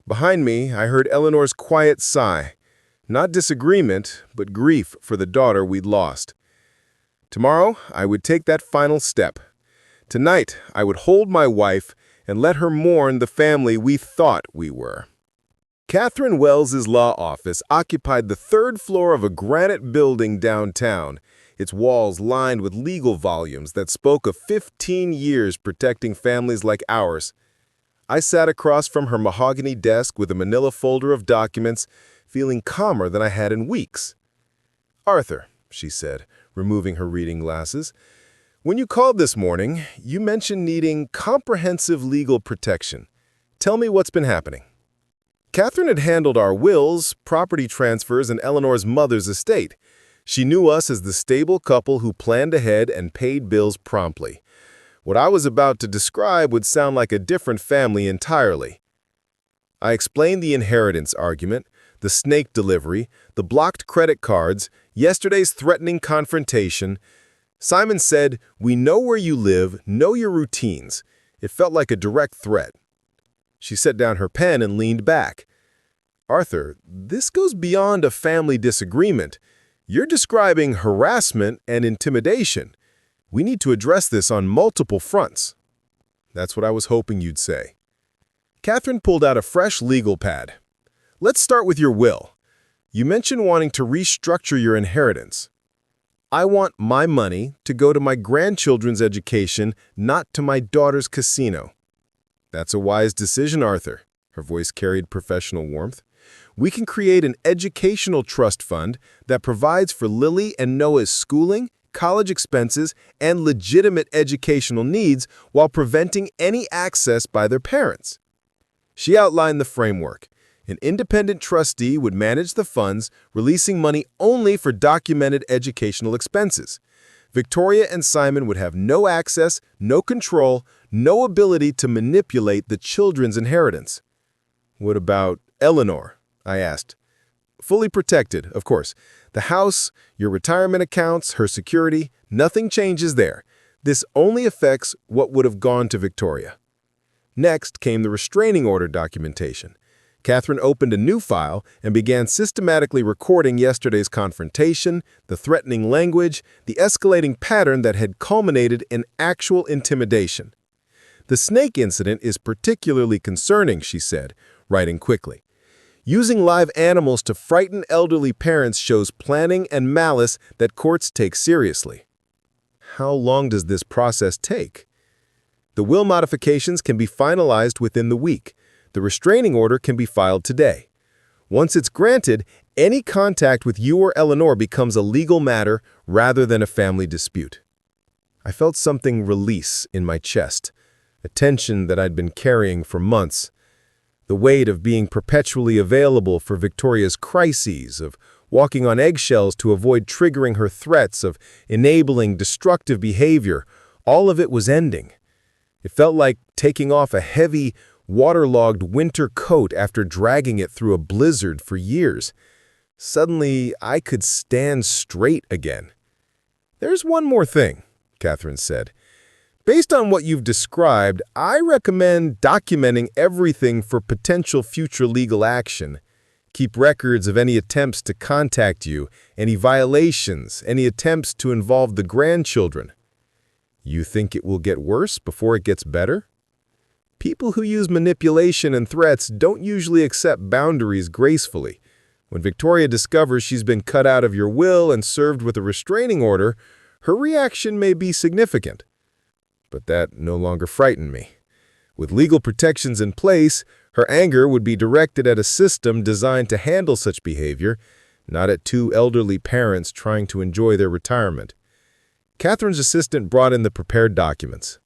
Behind me, I heard Eleanor's quiet sigh. Not disagreement, but grief for the daughter we'd lost. Tomorrow, I would take that final step. Tonight, I would hold my wife and let her mourn the family we thought we were. Catherine Wells's law office occupied the third floor of a granite building downtown, its walls lined with legal volumes that spoke of 15 years protecting families like ours. I sat across from her mahogany desk with a manila folder of documents, feeling calmer than I had in weeks. "Arthur," she said, removing her reading glasses, "when you called this morning, you mentioned needing comprehensive legal protection. Tell me what's been happening." Catherine had handled our wills, property transfers, and Eleanor's mother's estate. She knew us as the stable couple who planned ahead and paid bills promptly. What I was about to describe would sound like a different family entirely. I explained the inheritance argument, the snake delivery, the blocked credit cards, yesterday's threatening confrontation. Simon said, "We know where you live, know your routines." It felt like a direct threat. She set down her pen and leaned back. "Arthur, this goes beyond a family disagreement. You're describing harassment and intimidation. We need to address this on multiple fronts." "That's what I was hoping you'd say." Catherine pulled out a fresh legal pad. "Let's start with your will. You mentioned wanting to restructure your inheritance. I want my money to go to my grandchildren's education, not to my daughter's casino." "That's a wise decision, Arthur." Her voice carried professional warmth. "We can create an educational trust fund that provides for Lily and Noah's schooling, college expenses, and legitimate educational needs while preventing any access by their parents." She outlined the framework. An independent trustee would manage the funds, releasing money only for documented educational expenses. Victoria and Simon would have no access, no control, no ability to manipulate the children's inheritance. "What about Eleanor?" I asked. "Fully protected, of course. The house, your retirement accounts, her security, nothing changes there. This only affects what would have gone to Victoria." Next came the restraining order documentation. Catherine opened a new file and began systematically recording yesterday's confrontation, the threatening language, the escalating pattern that had culminated in actual intimidation. "The snake incident is particularly concerning," she said, writing quickly. "Using live animals to frighten elderly parents shows planning and malice that courts take seriously." "How long does this process take?" "The will modifications can be finalized within the week.
The restraining order can be filed today. Once it's granted, any contact with you or Eleanor becomes a legal matter rather than a family dispute. I felt something release in my chest, a tension that I'd been carrying for months. The weight of being perpetually available for Victoria's crises, of walking on eggshells to avoid triggering her threats, of enabling destructive behavior, all of it was ending. It felt like taking off a heavy, waterlogged winter coat after dragging it through a blizzard for years. Suddenly, I could stand straight again. "There's one more thing," Catherine said. "Based on what you've described, I recommend documenting everything for potential future legal action. Keep records of any attempts to contact you, any violations, any attempts to involve the grandchildren." "You think it will get worse before it gets better?" People who use manipulation and threats don't usually accept boundaries gracefully. When Victoria discovers she's been cut out of your will and served with a restraining order, her reaction may be significant. But that no longer frightened me. With legal protections in place, her anger would be directed at a system designed to handle such behavior, not at two elderly parents trying to enjoy their retirement. Catherine's assistant brought in the prepared documents.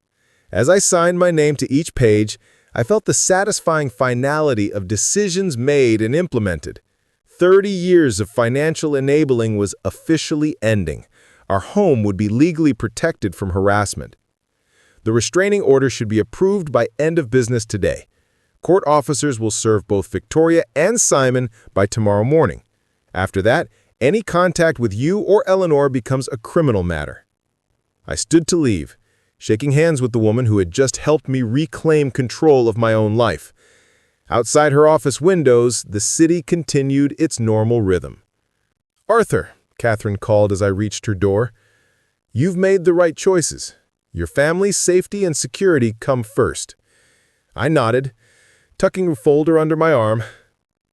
As I signed my name to each page, I felt the satisfying finality of decisions made and implemented. 30 years of financial enabling was officially ending. Our home would be legally protected from harassment. The restraining order should be approved by end of business today. Court officers will serve both Victoria and Simon by tomorrow morning. After that, any contact with you or Eleanor becomes a criminal matter. I stood to leave, shaking hands with the woman who had just helped me reclaim control of my own life. Outside her office windows, the city continued its normal rhythm. "Arthur," Catherine called as I reached her door, "you've made the right choices. Your family's safety and security come first." I nodded, tucking a folder under my arm.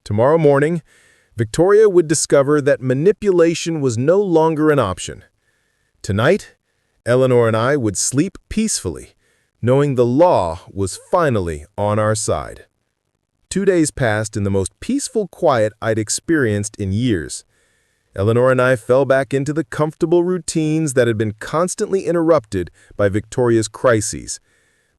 Tomorrow morning, Victoria would discover that manipulation was no longer an option. Tonight, Eleanor and I would sleep peacefully, knowing the law was finally on our side. 2 days passed in the most peaceful quiet I'd experienced in years. Eleanor and I fell back into the comfortable routines that had been constantly interrupted by Victoria's crises.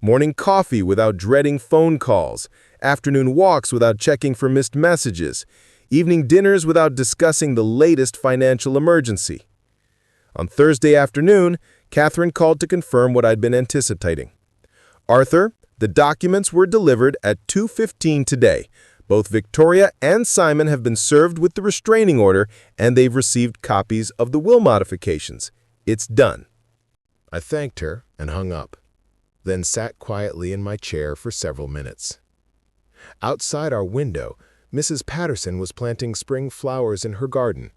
Morning coffee without dreading phone calls, afternoon walks without checking for missed messages, evening dinners without discussing the latest financial emergency. On Thursday afternoon, Catherine called to confirm what I'd been anticipating. "Arthur, the documents were delivered at 2:15 today. Both Victoria and Simon have been served with the restraining order, and they've received copies of the will modifications. It's done." I thanked her and hung up, then sat quietly in my chair for several minutes. Outside our window, Mrs. Patterson was planting spring flowers in her garden.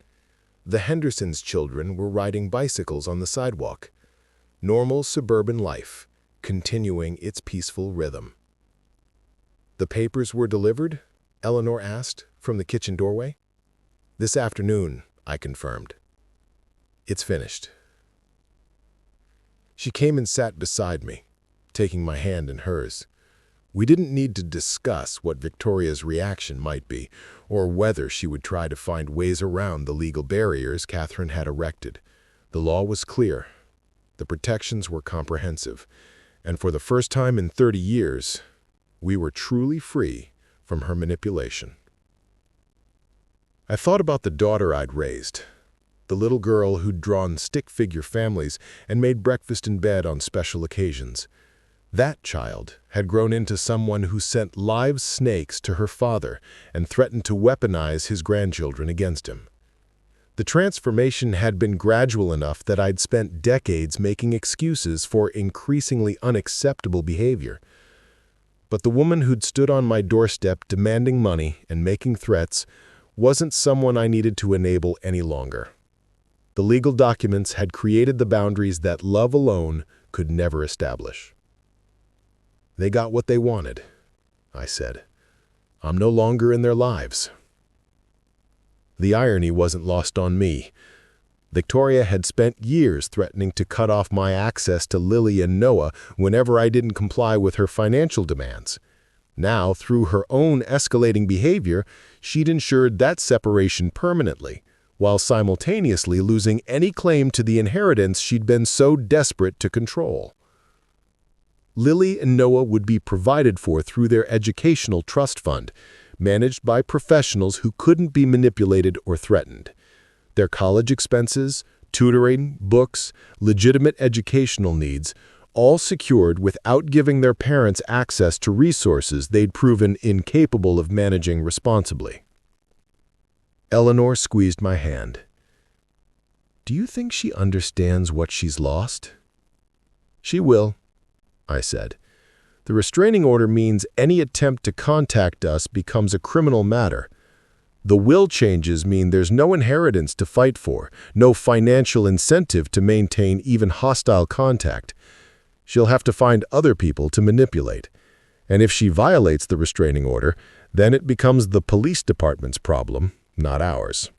The Hendersons' children were riding bicycles on the sidewalk. Normal suburban life, continuing its peaceful rhythm. "The papers were delivered?" Eleanor asked from the kitchen doorway. "This afternoon," I confirmed. "It's finished." She came and sat beside me, taking my hand in hers. We didn't need to discuss what Victoria's reaction might be, or whether she would try to find ways around the legal barriers Catherine had erected. The law was clear. The protections were comprehensive, and for the first time in 30 years, we were truly free from her manipulation. I thought about the daughter I'd raised, the little girl who'd drawn stick-figure families and made breakfast in bed on special occasions. That child had grown into someone who sent live snakes to her father and threatened to weaponize his grandchildren against him. The transformation had been gradual enough that I'd spent decades making excuses for increasingly unacceptable behavior. But the woman who'd stood on my doorstep demanding money and making threats wasn't someone I needed to enable any longer. The legal documents had created the boundaries that love alone could never establish. "They got what they wanted," I said. "I'm no longer in their lives." The irony wasn't lost on me. Victoria had spent years threatening to cut off my access to Lily and Noah whenever I didn't comply with her financial demands.
Now, through her own escalating behavior, she'd ensured that separation permanently, while simultaneously losing any claim to the inheritance she'd been so desperate to control. Lily and Noah would be provided for through their educational trust fund, managed by professionals who couldn't be manipulated or threatened. Their college expenses, tutoring, books, legitimate educational needs, all secured without giving their parents access to resources they'd proven incapable of managing responsibly. Eleanor squeezed my hand. "Do you think she understands what she's lost?" "She will," I said. "The restraining order means any attempt to contact us becomes a criminal matter. The will changes mean there's no inheritance to fight for, no financial incentive to maintain even hostile contact. She'll have to find other people to manipulate. And if she violates the restraining order, then it becomes the police department's problem, not ours."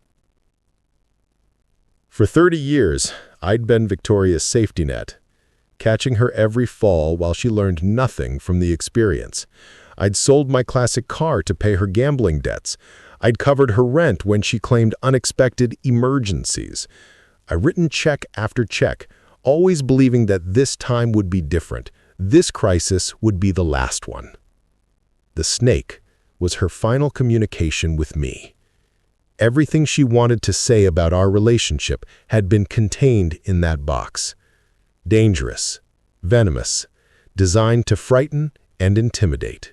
For 30 years, I'd been Victoria's safety net, catching her every fall while she learned nothing from the experience. I'd sold my classic car to pay her gambling debts. I'd covered her rent when she claimed unexpected emergencies. I'd written check after check, always believing that this time would be different. This crisis would be the last one. The snake was her final communication with me. Everything she wanted to say about our relationship had been contained in that box. Dangerous, venomous, designed to frighten and intimidate.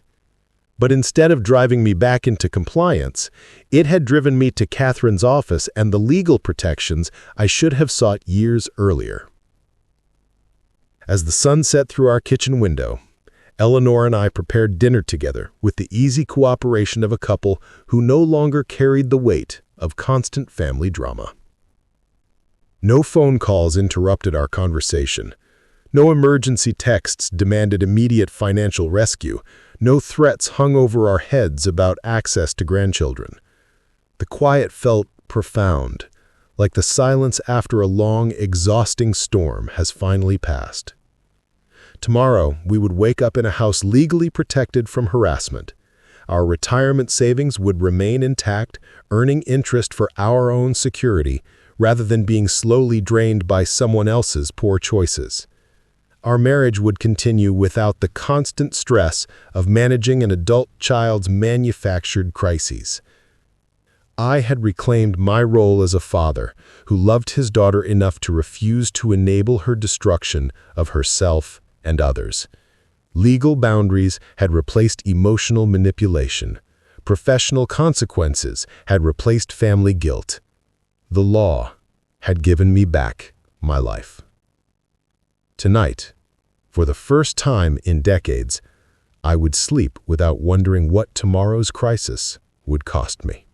But instead of driving me back into compliance, it had driven me to Catherine's office and the legal protections I should have sought years earlier. As the sun set through our kitchen window, Eleanor and I prepared dinner together with the easy cooperation of a couple who no longer carried the weight of constant family drama. No phone calls interrupted our conversation. No emergency texts demanded immediate financial rescue. No threats hung over our heads about access to grandchildren. The quiet felt profound, like the silence after a long, exhausting storm has finally passed. Tomorrow, we would wake up in a house legally protected from harassment. Our retirement savings would remain intact, earning interest for our own security, rather than being slowly drained by someone else's poor choices. Our marriage would continue without the constant stress of managing an adult child's manufactured crises. I had reclaimed my role as a father who loved his daughter enough to refuse to enable her destruction of herself and others. Legal boundaries had replaced emotional manipulation. Professional consequences had replaced family guilt. The law had given me back my life. Tonight, for the first time in decades, I would sleep without wondering what tomorrow's crisis would cost me.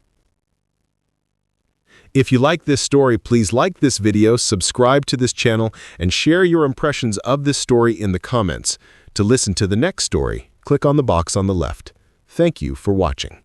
If you like this story, please like this video, subscribe to this channel, and share your impressions of this story in the comments. To listen to the next story, click on the box on the left. Thank you for watching.